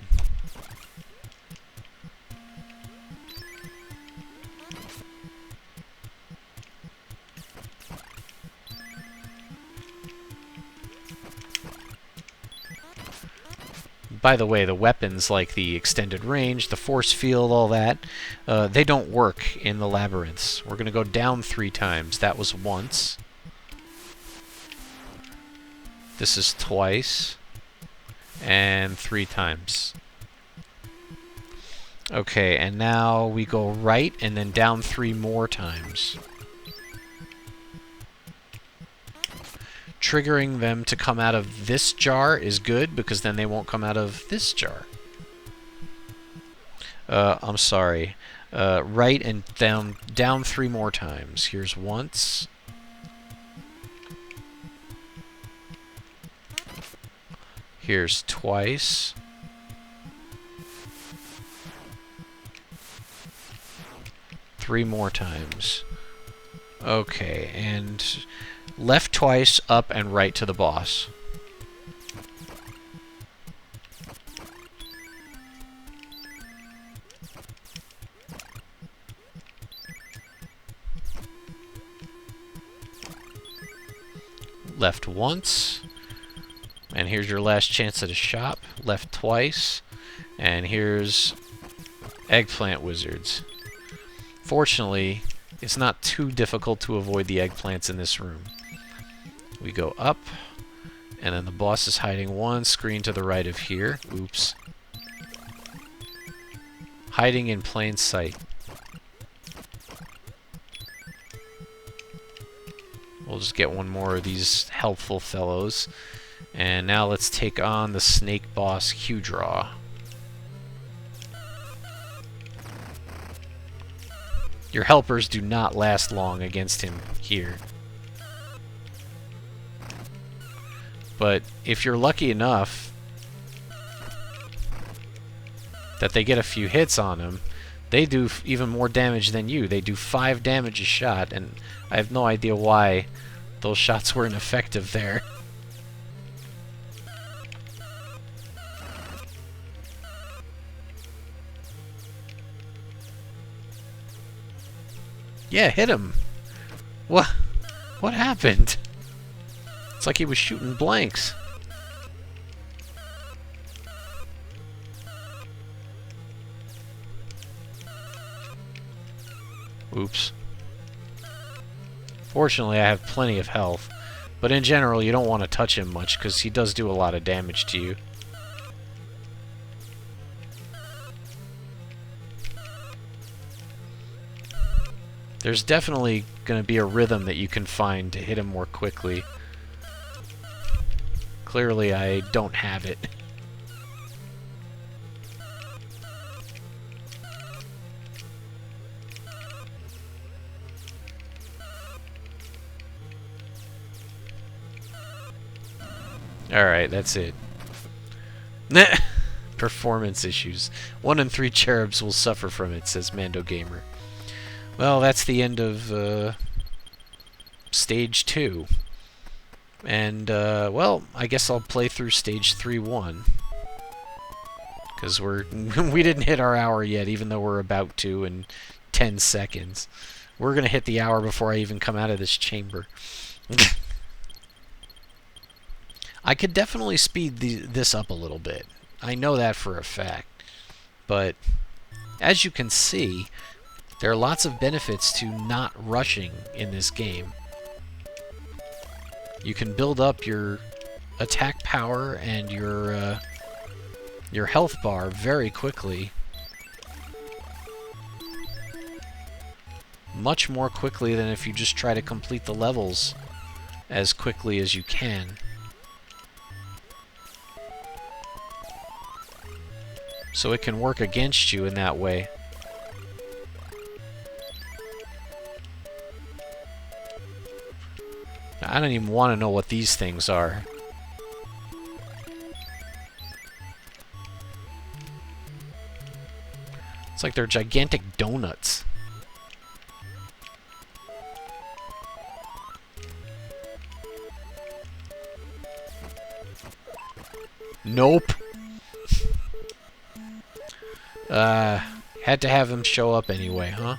By the way, the weapons like the extended range, the force field, all that, they don't work in the labyrinths. We're going to go down 3 times. That was once. This is twice. And 3 times. Okay, and now we go right and then down 3 more times. Triggering them to come out of this jar is good because then they won't come out of this jar. I'm sorry. Right and down 3 more times. Here's once. Here's twice. Three more times. Okay, and left twice, up and right to the boss. Left once. And here's your last chance at a shop. Left twice. And here's eggplant wizards. Fortunately, it's not too difficult to avoid the eggplants in this room. We go up, and then the boss is hiding one screen to the right of here. Oops. Hiding in plain sight. We'll just get one more of these helpful fellows. And now let's take on the snake boss, Q-Draw. Your helpers do not last long against him here. But if you're lucky enough that they get a few hits on him, they do even more damage than you. They do 5 damage a shot, and I have no idea why those shots were ineffective there. Yeah, hit him. What happened? It's like he was shooting blanks. Oops. Fortunately, I have plenty of health. But in general, you don't want to touch him much because he does do a lot of damage to you. There's definitely going to be a rhythm that you can find to hit him more quickly. Clearly, I don't have it. Alright, that's it. performance issues. 1 in 3 cherubs will suffer from it, says Mando Gamer. Well, that's the end of Stage 2. And, well, I guess I'll play through Stage 3-1. Because we didn't hit our hour yet, even though we're about to in 10 seconds. We're going to hit the hour before I even come out of this chamber. I could definitely speed this up a little bit. I know that for a fact. But, as you can see, there are lots of benefits to not rushing in this game. You can build up your attack power and your health bar very quickly. Much more quickly than if you just try to complete the levels as quickly as you can. So it can work against you in that way. I don't even want to know what these things are. It's like they're gigantic donuts. Nope. Had to have him show up anyway, huh?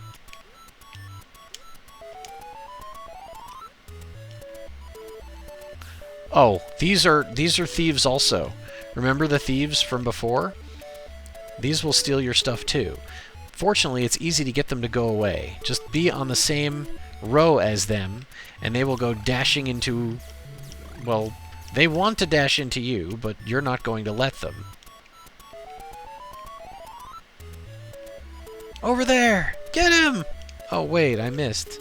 Oh, these are thieves also. Remember the thieves from before? These will steal your stuff too. Fortunately, it's easy to get them to go away. Just be on the same row as them, and they will go dashing into... Well, they want to dash into you, but you're not going to let them. Over there! Get him! Oh, wait, I missed.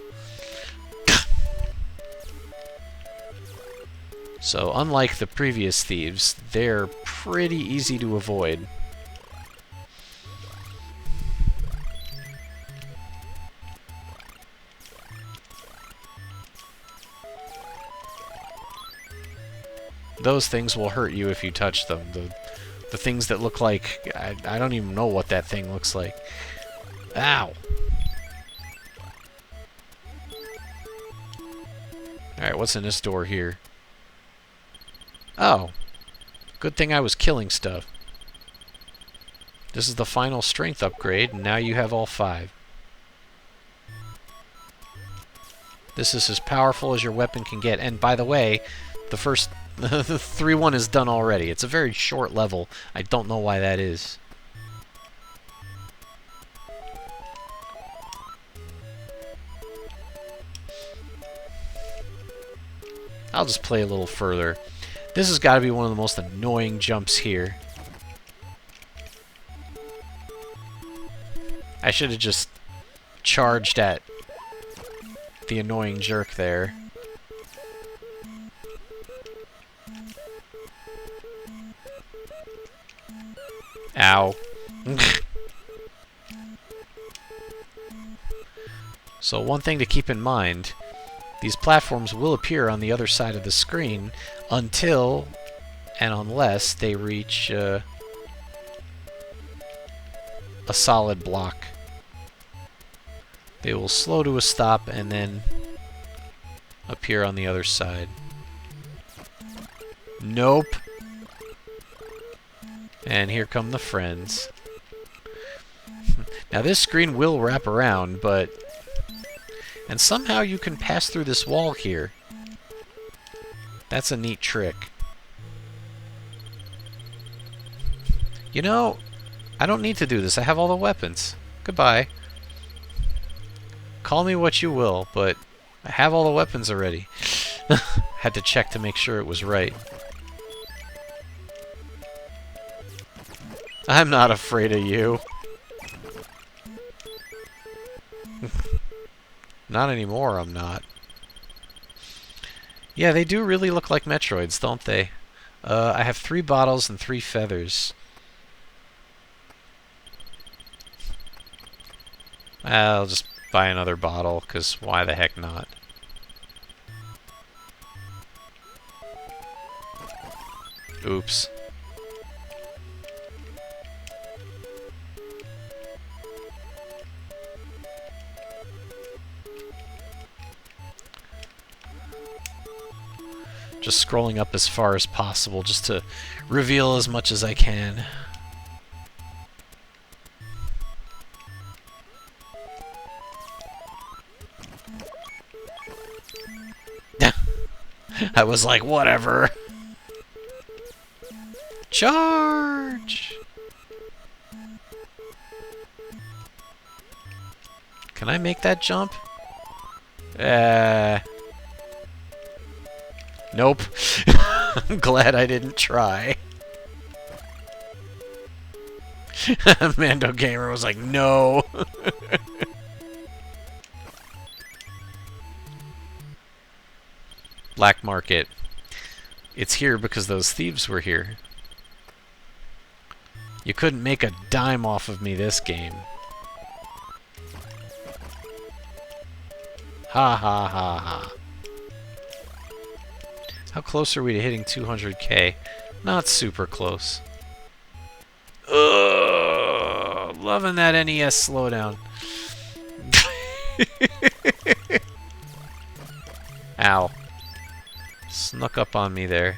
So, unlike the previous thieves, they're pretty easy to avoid. Those things will hurt you if you touch them. The things that look like... I don't even know what that thing looks like. Ow! Alright, what's in this door here? Oh. Good thing I was killing stuff. This is the final strength upgrade, and now you have all 5. This is as powerful as your weapon can get. And by the way, the first... the 3-1 is done already. It's a very short level. I don't know why that is. I'll just play a little further. This has got to be one of the most annoying jumps here. I should have just charged at the annoying jerk there. Ow. So one thing to keep in mind, these platforms will appear on the other side of the screen until and unless they reach a solid block. They will slow to a stop and then appear on the other side. Nope. And here come the friends. Now this screen will wrap around, but... And somehow you can pass through this wall here. That's a neat trick. You know, I don't need to do this. I have all the weapons. Goodbye. Call me what you will, but I have all the weapons already. Had to check to make sure it was right. I'm not afraid of you. Not anymore, I'm not. Yeah, they do really look like Metroids, don't they? I have 3 bottles and 3 feathers. I'll just buy another bottle, because why the heck not? Oops. Just scrolling up as far as possible, just to reveal as much as I can. I was like, whatever. Charge! Can I make that jump? Nope. I'm glad I didn't try. Mando Gamer was like, no. Black market. It's here because those thieves were here. You couldn't make a dime off of me this game. Ha ha ha ha. How close are we to hitting 200k? Not super close. Ugh, loving that NES slowdown. Ow. Snuck up on me there.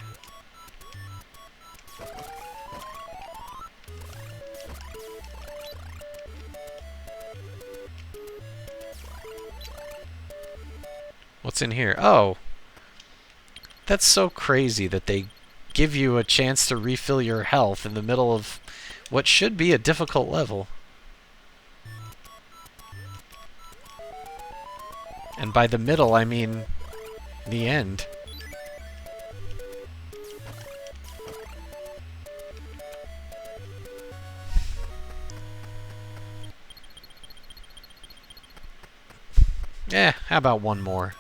What's in here? Oh! That's so crazy that they give you a chance to refill your health in the middle of what should be a difficult level. And by the middle, I mean the end. How about one more?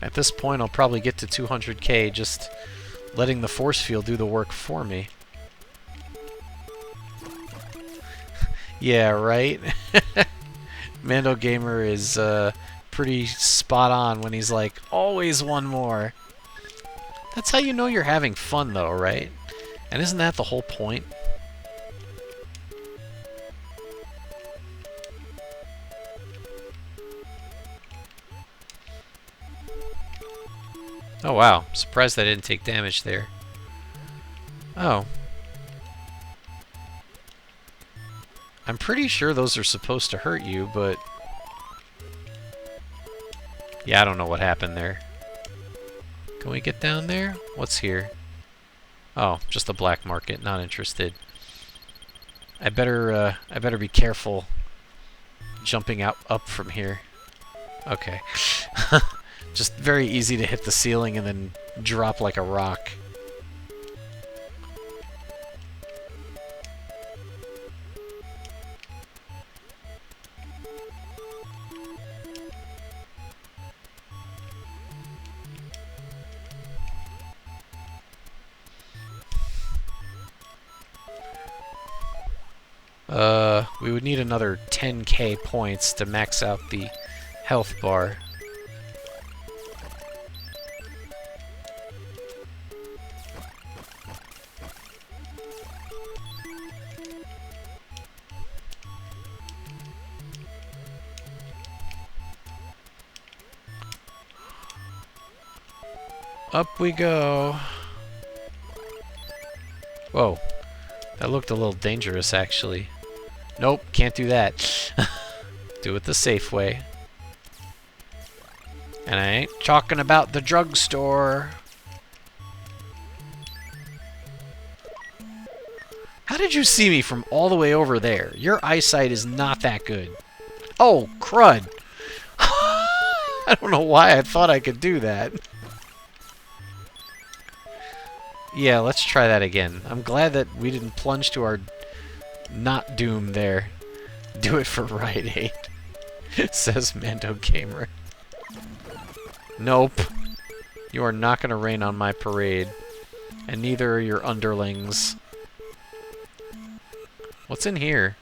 At this point, I'll probably get to 200k just letting the force field do the work for me. Yeah, right? Mando Gamer is pretty spot on when he's like, always one more. That's how you know you're having fun, though, right? And isn't that the whole point? Oh wow, surprised I didn't take damage there. Oh. I'm pretty sure those are supposed to hurt you, but... yeah, I don't know what happened there. Can we get down there? What's here? Oh, just the black market, not interested. I better be careful jumping up from here. Okay. Just very easy to hit the ceiling and then drop like a rock. We would need another 10k points to max out the health bar. Up we go. Whoa. That looked a little dangerous, actually. Nope, can't do that. Do it the safe way. And I ain't talking about the drugstore. How did you see me from all the way over there? Your eyesight is not that good. Oh, crud. I don't know why I thought I could do that. Yeah, let's try that again. I'm glad that we didn't plunge to our not doom there. Do it for Rite 8, says Mando Gamer. Nope. You are not going to rain on my parade. And neither are your underlings. What's in here?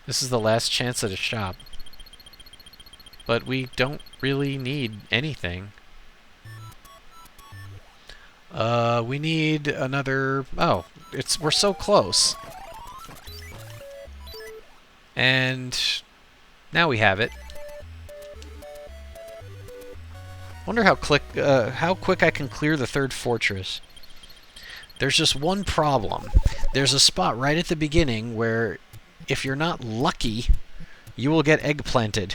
This is the last chance at a shop. But we don't really need anything. We need another... oh, we're so close. And now we have it. Wonder how quick I can clear the third fortress. There's just one problem. There's a spot right at the beginning where, if you're not lucky, you will get eggplanted.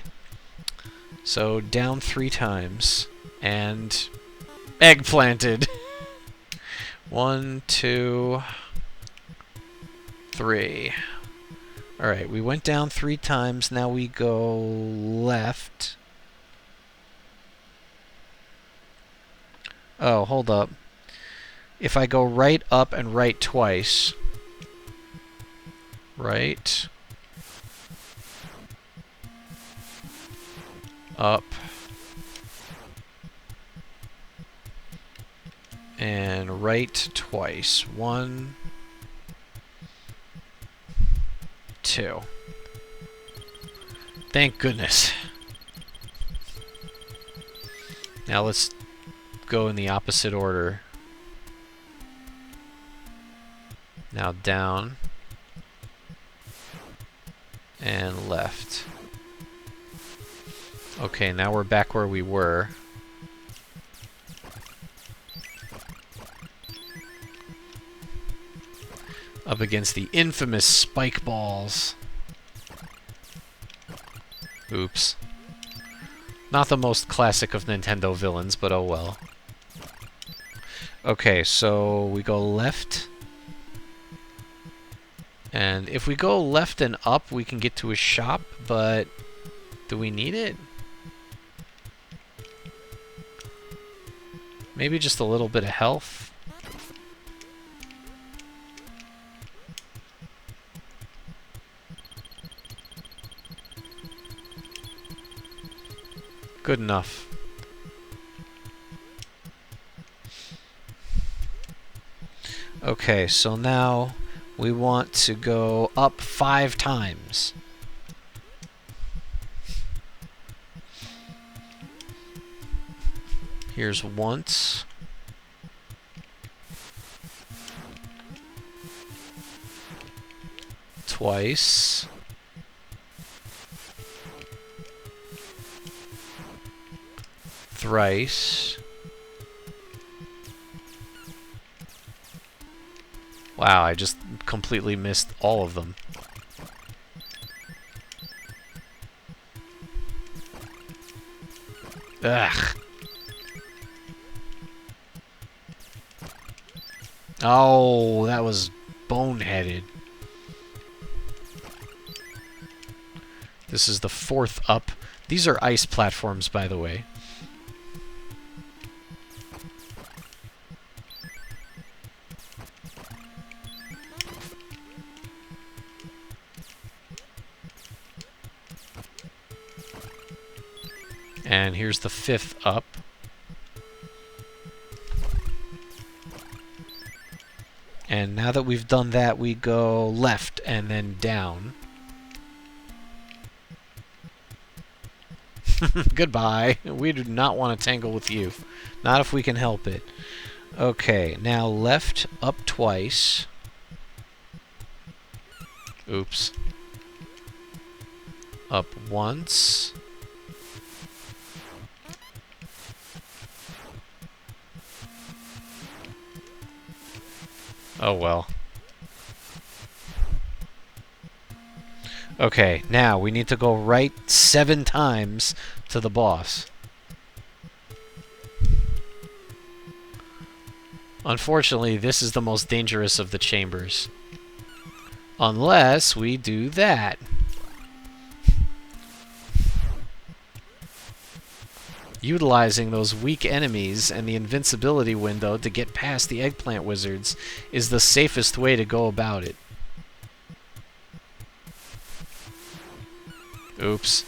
So down 3 times and eggplanted. 1, 2, 3. Alright, we went down 3 times. Now we go left. Oh, hold up. If I go right up and right twice... Right... Up... And right twice. 1... 2. Thank goodness. Now let's go in the opposite order. Now down and left. Okay, now we're back where we were. Up against the infamous spike balls. Oops. Not the most classic of Nintendo villains, but oh well. Okay, so we go left. And if we go left and up, we can get to a shop, but do we need it? Maybe just a little bit of health. Good enough. Okay, so now we want to go up 5 times. Here's once. Twice. Thrice. Wow, I just completely missed all of them. Ugh. Oh, that was boneheaded. This is the 4th up. These are ice platforms, by the way. And here's the 5th up. And now that we've done that, we go left and then down. Goodbye. We do not want to tangle with you. Not if we can help it. Okay, now left up twice. Oops. Up once. Oh well. Okay, now we need to go right 7 times to the boss. Unfortunately, this is the most dangerous of the chambers. Unless we do that. Utilizing those weak enemies and the invincibility window to get past the eggplant wizards is the safest way to go about it. Oops.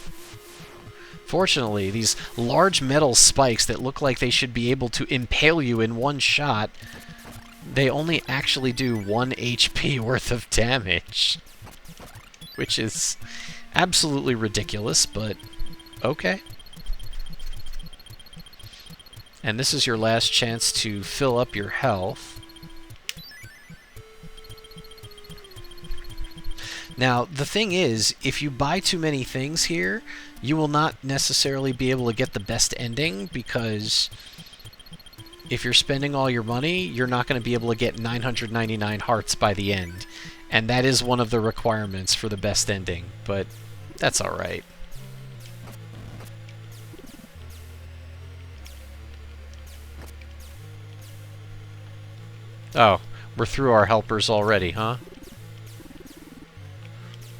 Fortunately, these large metal spikes that look like they should be able to impale you in one shot, they only actually do 1 HP worth of damage. Which is absolutely ridiculous, but okay. And this is your last chance to fill up your health. Now, the thing is, if you buy too many things here, you will not necessarily be able to get the best ending, because if you're spending all your money, you're not going to be able to get 999 hearts by the end. And that is one of the requirements for the best ending, but that's alright. Oh, we're through our helpers already, huh?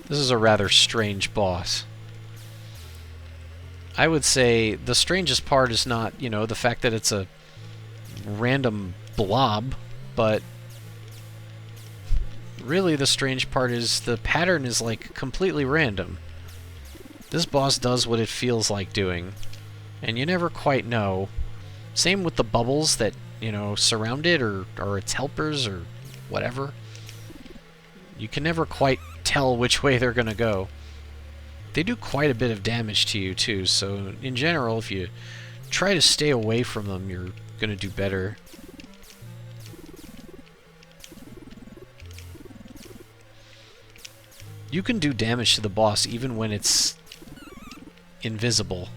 This is a rather strange boss. I would say the strangest part is not, you know, the fact that it's a random blob, but really the strange part is the pattern is like completely random. This boss does what it feels like doing, and you never quite know. Same with the bubbles that, you know, surround it, or its helpers, or whatever. You can never quite tell which way they're gonna go. They do quite a bit of damage to you too, so in general, if you try to stay away from them, you're gonna do better. You can do damage to the boss even when it's invisible,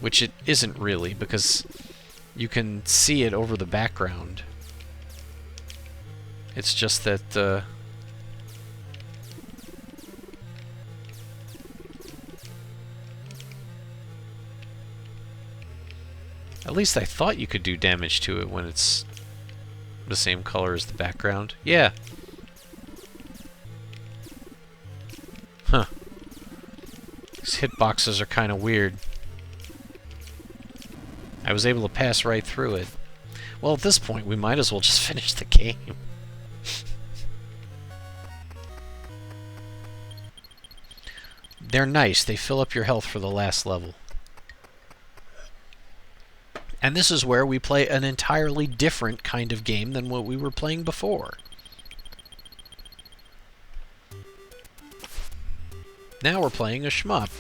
which it isn't really, because you can see it over the background. It's just that at least I thought you could do damage to it when it's the same color as the background. Yeah. Huh. These hitboxes are kind of weird. I was able to pass right through it. Well, at this point, we might as well just finish the game. They're nice. They fill up your health for the last level. And this is where we play an entirely different kind of game than what we were playing before. Now we're playing a shmup.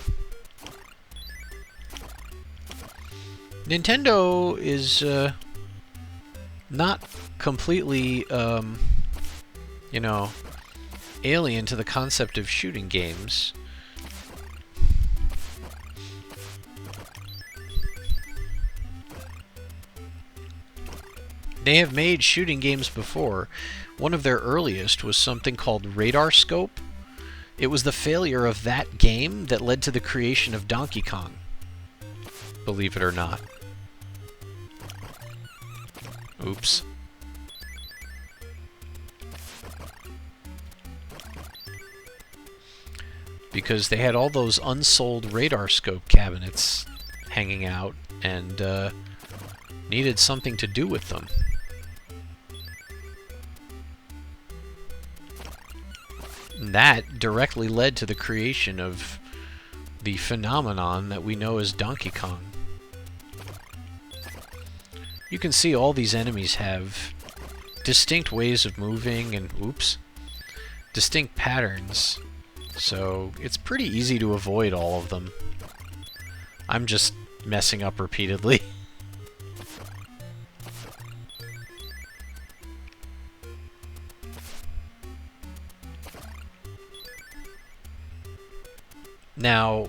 Nintendo is not completely, you know, alien to the concept of shooting games. They have made shooting games before. One of their earliest was something called Radar Scope. It was the failure of that game that led to the creation of Donkey Kong. Believe it or not. Oops. Because they had all those unsold Radar Scope cabinets hanging out and needed something to do with them. And that directly led to the creation of the phenomenon that we know as Donkey Kong. You can see all these enemies have distinct ways of moving and, oops, distinct patterns, so it's pretty easy to avoid all of them. I'm just messing up repeatedly. Now,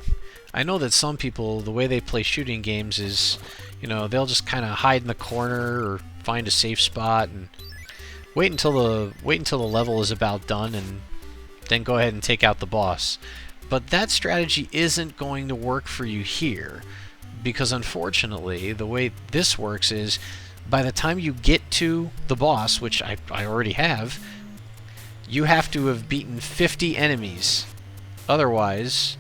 I know that some people, the way they play shooting games is, you know, they'll just kind of hide in the corner or find a safe spot and wait until the level is about done and then go ahead and take out the boss. But that strategy isn't going to work for you here, because unfortunately, the way this works is by the time you get to the boss, which I already have, you have to have beaten 50 enemies. Otherwise,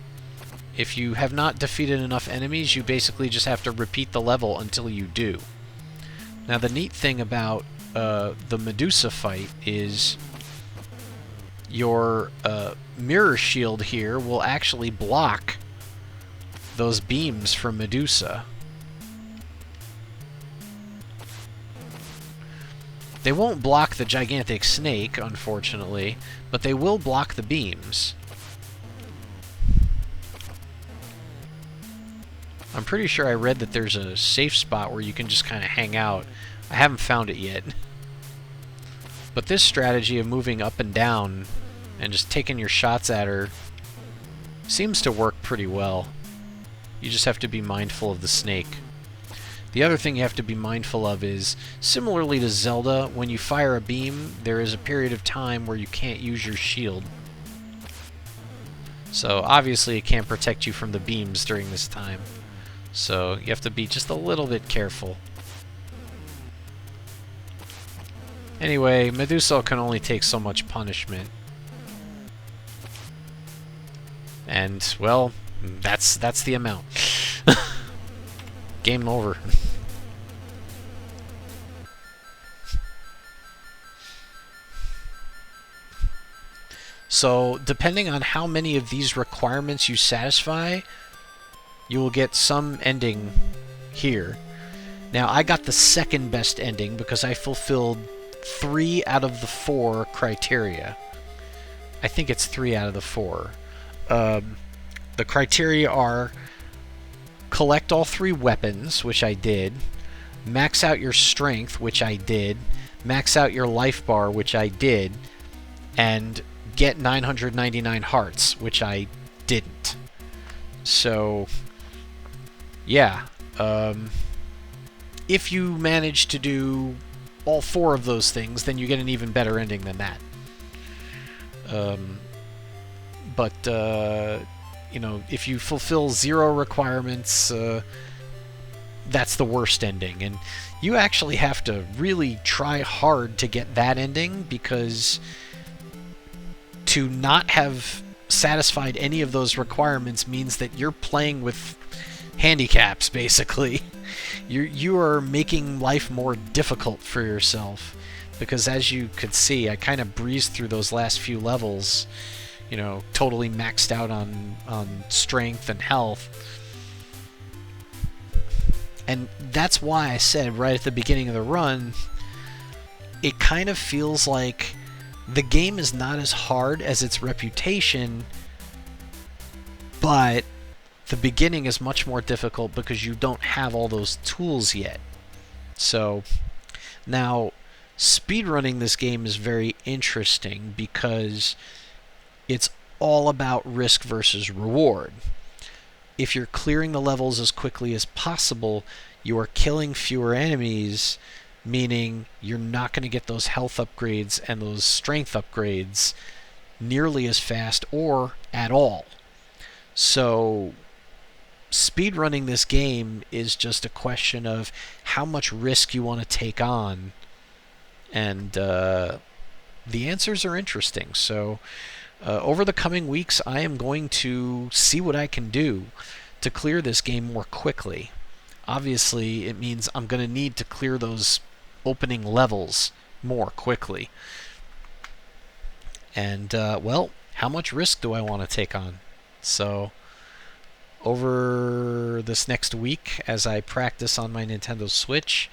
if you have not defeated enough enemies, you basically just have to repeat the level until you do. Now, the neat thing about the Medusa fight is your mirror shield here will actually block those beams from Medusa. They won't block the gigantic snake, unfortunately, but they will block the beams. I'm pretty sure I read that there's a safe spot where you can just kind of hang out. I haven't found it yet. But this strategy of moving up and down and just taking your shots at her seems to work pretty well. You just have to be mindful of the snake. The other thing you have to be mindful of is, similarly to Zelda, when you fire a beam, there is a period of time where you can't use your shield. So obviously it can't protect you from the beams during this time. So you have to be just a little bit careful. Anyway, Medusa can only take so much punishment. And, well, that's the amount. Game over. So, depending on how many of these requirements you satisfy, you will get some ending here. Now, I got the second best ending because I fulfilled 3 out of the 4 criteria. I think it's 3 out of the 4. The criteria are collect all 3 weapons, which I did, max out your strength, which I did, max out your life bar, which I did, and get 999 hearts, which I didn't. So, yeah. If you manage to do all 4 of those things, then you get an even better ending than that. You know, if you fulfill 0 requirements, that's the worst ending. And you actually have to really try hard to get that ending, because to not have satisfied any of those requirements means that you're playing with handicaps, basically. You are making life more difficult for yourself, because as you could see, I kind of breezed through those last few levels, you know, totally maxed out on strength and health. And that's why I said right at the beginning of the run, it kind of feels like the game is not as hard as its reputation, but the beginning is much more difficult because you don't have all those tools yet. So, now, speedrunning this game is very interesting because it's all about risk versus reward. If you're clearing the levels as quickly as possible, you are killing fewer enemies, meaning you're not going to get those health upgrades and those strength upgrades nearly as fast or at all. So, speedrunning this game is just a question of how much risk you want to take on. And the answers are interesting. So, over the coming weeks, I am going to see what I can do to clear this game more quickly. Obviously, it means I'm going to need to clear those opening levels more quickly. And, well, how much risk do I want to take on? So, over this next week, as I practice on my Nintendo Switch,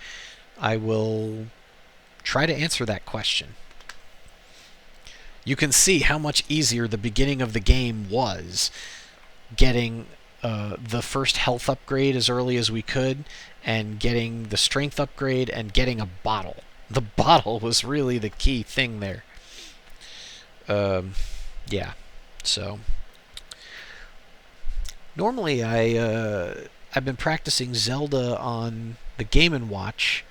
I will try to answer that question. You can see how much easier the beginning of the game was, getting the first health upgrade as early as we could, and getting the strength upgrade, and getting a bottle. The bottle was really the key thing there. Yeah, so normally I've been practicing Zelda on the Game & Watch,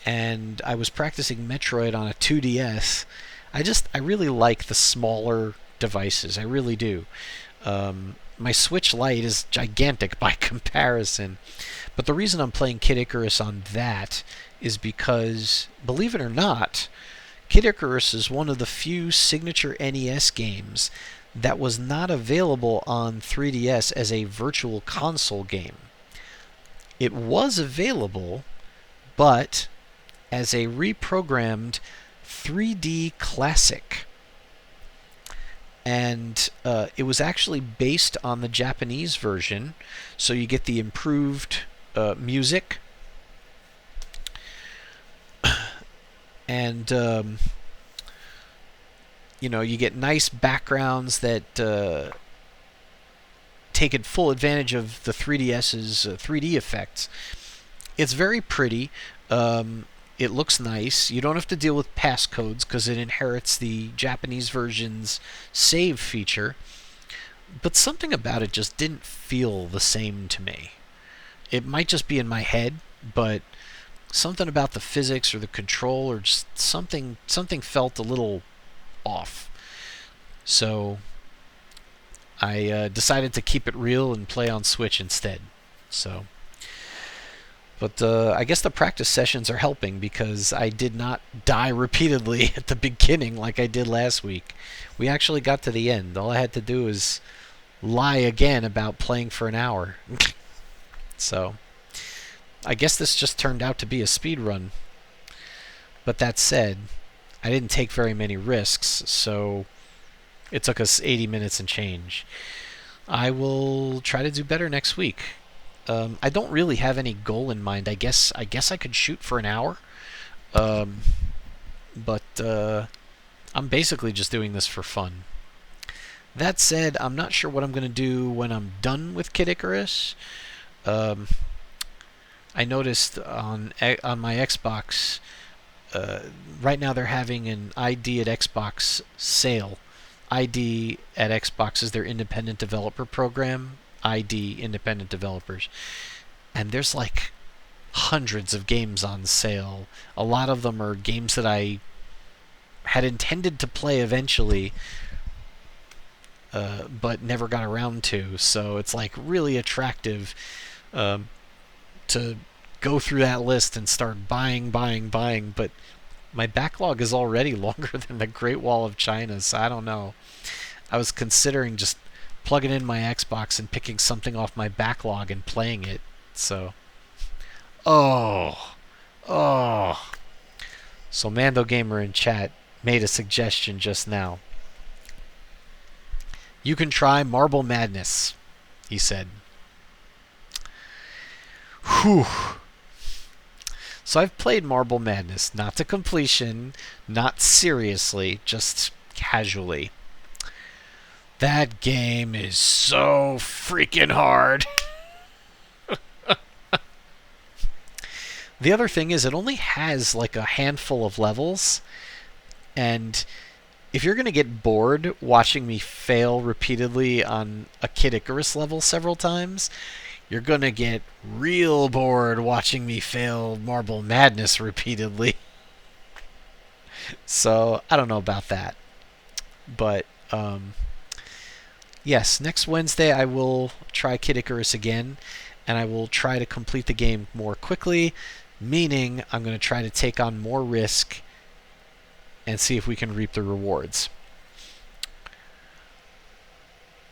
and I was practicing Metroid on a 2DS. I really like the smaller devices. I really do. My Switch Lite is gigantic by comparison. But the reason I'm playing Kid Icarus on that is because, believe it or not, Kid Icarus is one of the few signature NES games that was not available on 3DS as a virtual console game. It was available, but as a reprogrammed 3D classic. And it was actually based on the Japanese version, so you get the improved music. And, you know, you get nice backgrounds that take full advantage of the 3DS's 3D effects. It's very pretty. It looks nice. You don't have to deal with passcodes because it inherits the Japanese version's save feature. But something about it just didn't feel the same to me. It might just be in my head, but something about the physics or the control or just something felt a little off. So I decided to keep it real and play on Switch instead. So, but I guess the practice sessions are helping because I did not die repeatedly at the beginning like I did last week. We actually got to the end. All I had to do was lie again about playing for an hour. So, I guess this just turned out to be a speed run. But that said, I didn't take very many risks, so it took us 80 minutes and change. I will try to do better next week. I don't really have any goal in mind. I guess I could shoot for an hour. But I'm basically just doing this for fun. That said, I'm not sure what I'm going to do when I'm done with Kid Icarus. I noticed on my Xbox, right now they're having an ID at Xbox sale. ID at Xbox is their independent developer program. ID independent developers. And there's like hundreds of games on sale. A lot of them are games that I had intended to play eventually, but never got around to. So it's like really attractive to go through that list and start buying. But my backlog is already longer than the Great Wall of China, so I don't know. I was considering just plugging in my Xbox and picking something off my backlog and playing it. So, oh. So Mando Gamer in chat made a suggestion just now. You can try Marble Madness, he said. Whew. So I've played Marble Madness, not to completion, not seriously, just casually. That game is so freaking hard. The other thing is it only has like a handful of levels, and if you're going to get bored watching me fail repeatedly on a Kid Icarus level several times, you're going to get real bored watching me fail Marble Madness repeatedly. So, I don't know about that. But, yes, next Wednesday I will try Kid Icarus again, and I will try to complete the game more quickly, meaning I'm going to try to take on more risk and see if we can reap the rewards.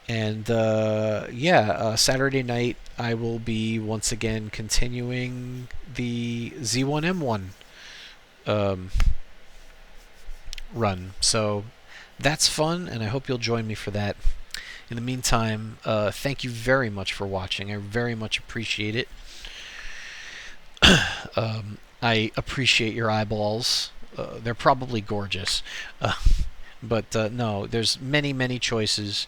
And Saturday night I will be once again continuing the Z1M1 run. So that's fun, and I hope you'll join me for that. In the meantime, thank you very much for watching. I very much appreciate it. I appreciate your eyeballs. They're probably gorgeous. But no, there's many choices.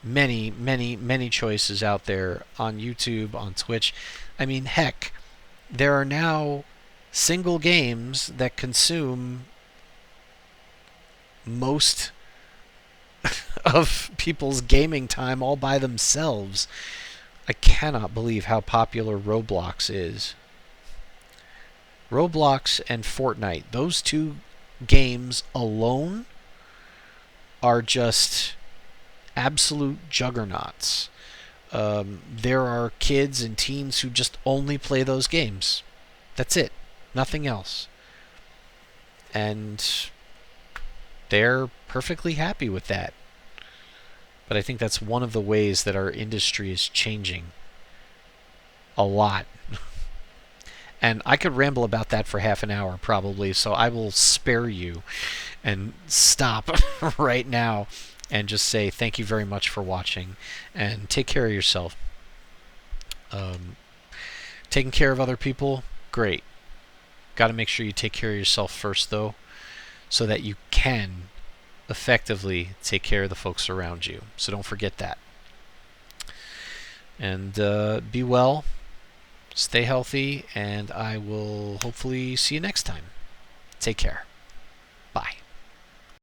Many choices out there on YouTube, on Twitch. I mean, heck, there are now single games that consume most of people's gaming time all by themselves. I cannot believe how popular Roblox is. Roblox and Fortnite, those two games alone are just absolute juggernauts. There are kids and teens who just only play those games. That's it. Nothing else. And they're perfectly happy with that. But I think that's one of the ways that our industry is changing a lot. And I could ramble about that for half an hour probably, so I will spare you and stop right now and just say thank you very much for watching, and take care of yourself. Taking care of other people, great. Got to make sure you take care of yourself first, though, so that you can effectively take care of the folks around you. So don't forget that. And be well. Stay healthy, and I will hopefully see you next time. Take care. Bye.